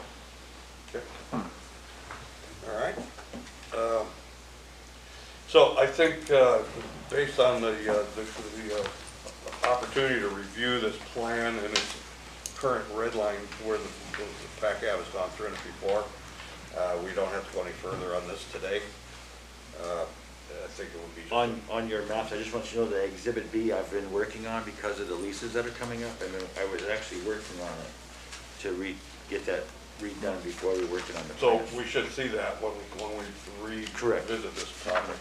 Okay. All right. So I think based on the opportunity to review this plan and its current red line where the PACAB has gone through it before, we don't have to go any further on this today. I think it would be just On your maps, I just want you to know that Exhibit B I've been working on because of the leases that are coming up, and I was actually working on it to get that redone before we were working on the So plan. we should see that when we Correct. revisit this topic.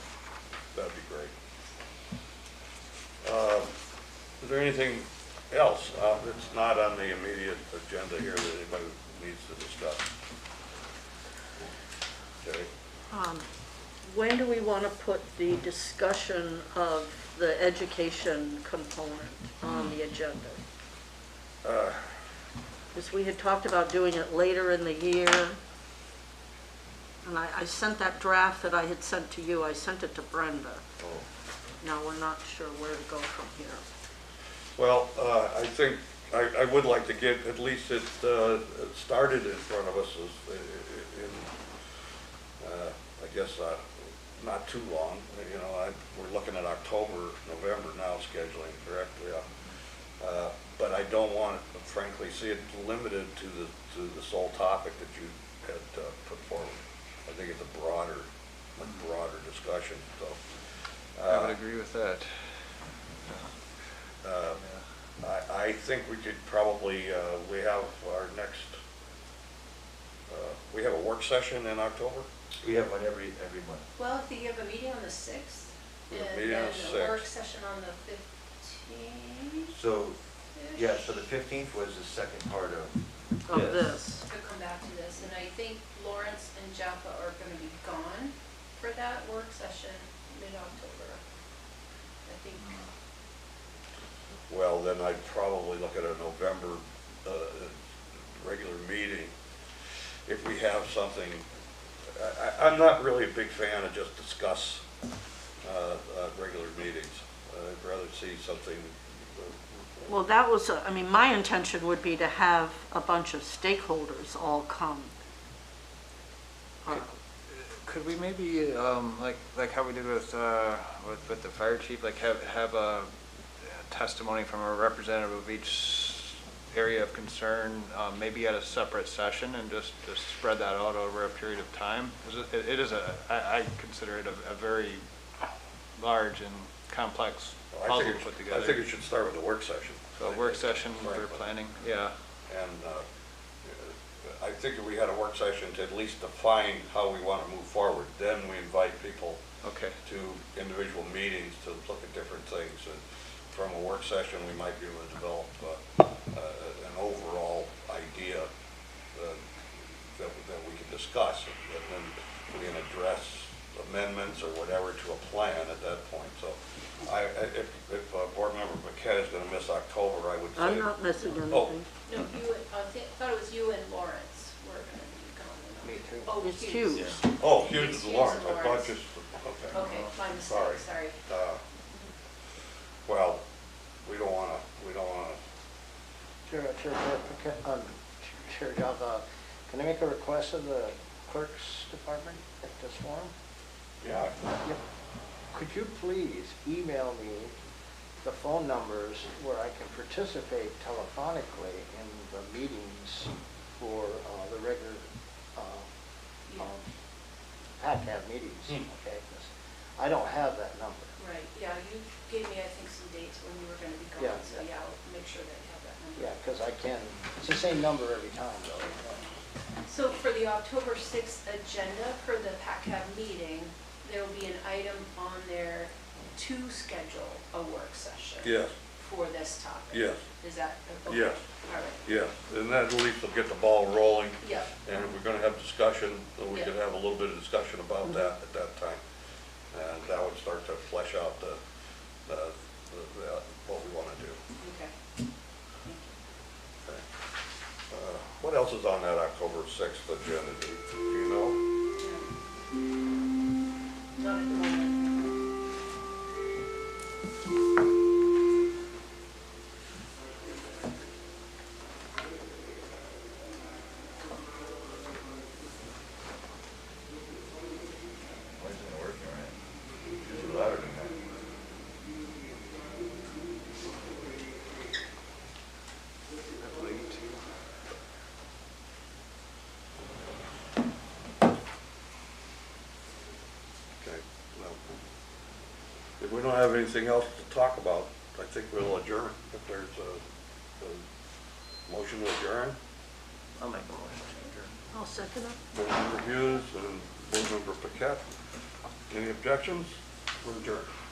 that'd be great. Is there anything else that's not on the immediate agenda here that anybody needs to discuss? Okay. When do we want to put the discussion of the education component on the agenda? Because we had talked about doing it later in the year. And I sent that draft that I had sent to you, I sent it to Brenda. Oh. Now, we're not sure where to go from here. Well, I think, I would like to get at least it started in front of us in, I guess, not too long. You know, we're looking at October, November now scheduling, correct? Yeah. But I don't want, frankly, see it limited to the sole topic that you had put forward. I think it's a much broader discussion, so. I would agree with that. I think we could probably, we have our next, we have a work session in October? We have one every month. Well, if you have a meeting on the 6th, We have a and meeting on then the a work 6th. session on the 15th. So, yeah, so the 15th was the second part of Of this. To come back to this, and I think Lawrence and Jaffa are gonna be gone for that work session mid-October. I think, Well, then I'd probably look at a November regular meeting. If we have something, I'm not really a big fan of just discuss regular meetings. I'd rather see something. Well, that was, I mean, my intention would be to have a bunch of stakeholders all come. Could we maybe, like how we did with the fire chief, like have a testimony from a representative of each area of concern, maybe at a separate session, and just spread that out over a period of time? It is I consider it a very large and complex puzzle to put together. I think it should start with a work session. So a work session for planning, yeah. And I think if we had a work session to at least define how we want to move forward, then we invite people Okay. to individual meetings to look at different things. And from a work session, we might be able to develop an overall idea that we can discuss, and then we can address amendments or whatever to a plan at that point. So if Board Member Paquette is going to miss October, I would say. I'm not missing Oh. anything. no, I thought it was you and Lawrence were gonna be gone. Me too. Oh, It's Hughes. Hughes. Oh, Hughes Hughes is and Lawrence. I thought Lawrence. just, okay. Okay, my Sorry. mistake, sorry. Well, we don't want to, Chair Jaffa, can I make a request of the clerk's department at this forum? yeah. Yep. Could you please email me the phone numbers where I can participate telephonically in the meetings for the regular PACAB meetings, okay? 'Cause I don't have that number. Right, yeah, you gave me, I think, some dates when you were gonna be Yeah. gone, so yeah, I'll make sure that you have that number. Yeah, because I can, it's the same number every time though. So for the October 6th agenda for the PACAB meeting, there will be an item on there to schedule a work session. Yes, For this topic. yes, Is that, okay? Yes. All right, yes. And that at least will get the ball rolling. yeah, And if we're going to have discussion, then we Yeah. could have a little bit of discussion about that at that time. And that would start to flesh out what we want to do. okay. Okay. What else is on that October 6th agenda? Do you know? Not at the moment. Why isn't it working right? Usually louder than that. Okay, well, if we don't have anything else to talk about, I think we'll adjourn. If there's a motion to adjourn, I'll make a motion to adjourn. I'll second it. Board Member Hughes and Board Member Paquette. Any objections? We're adjourned.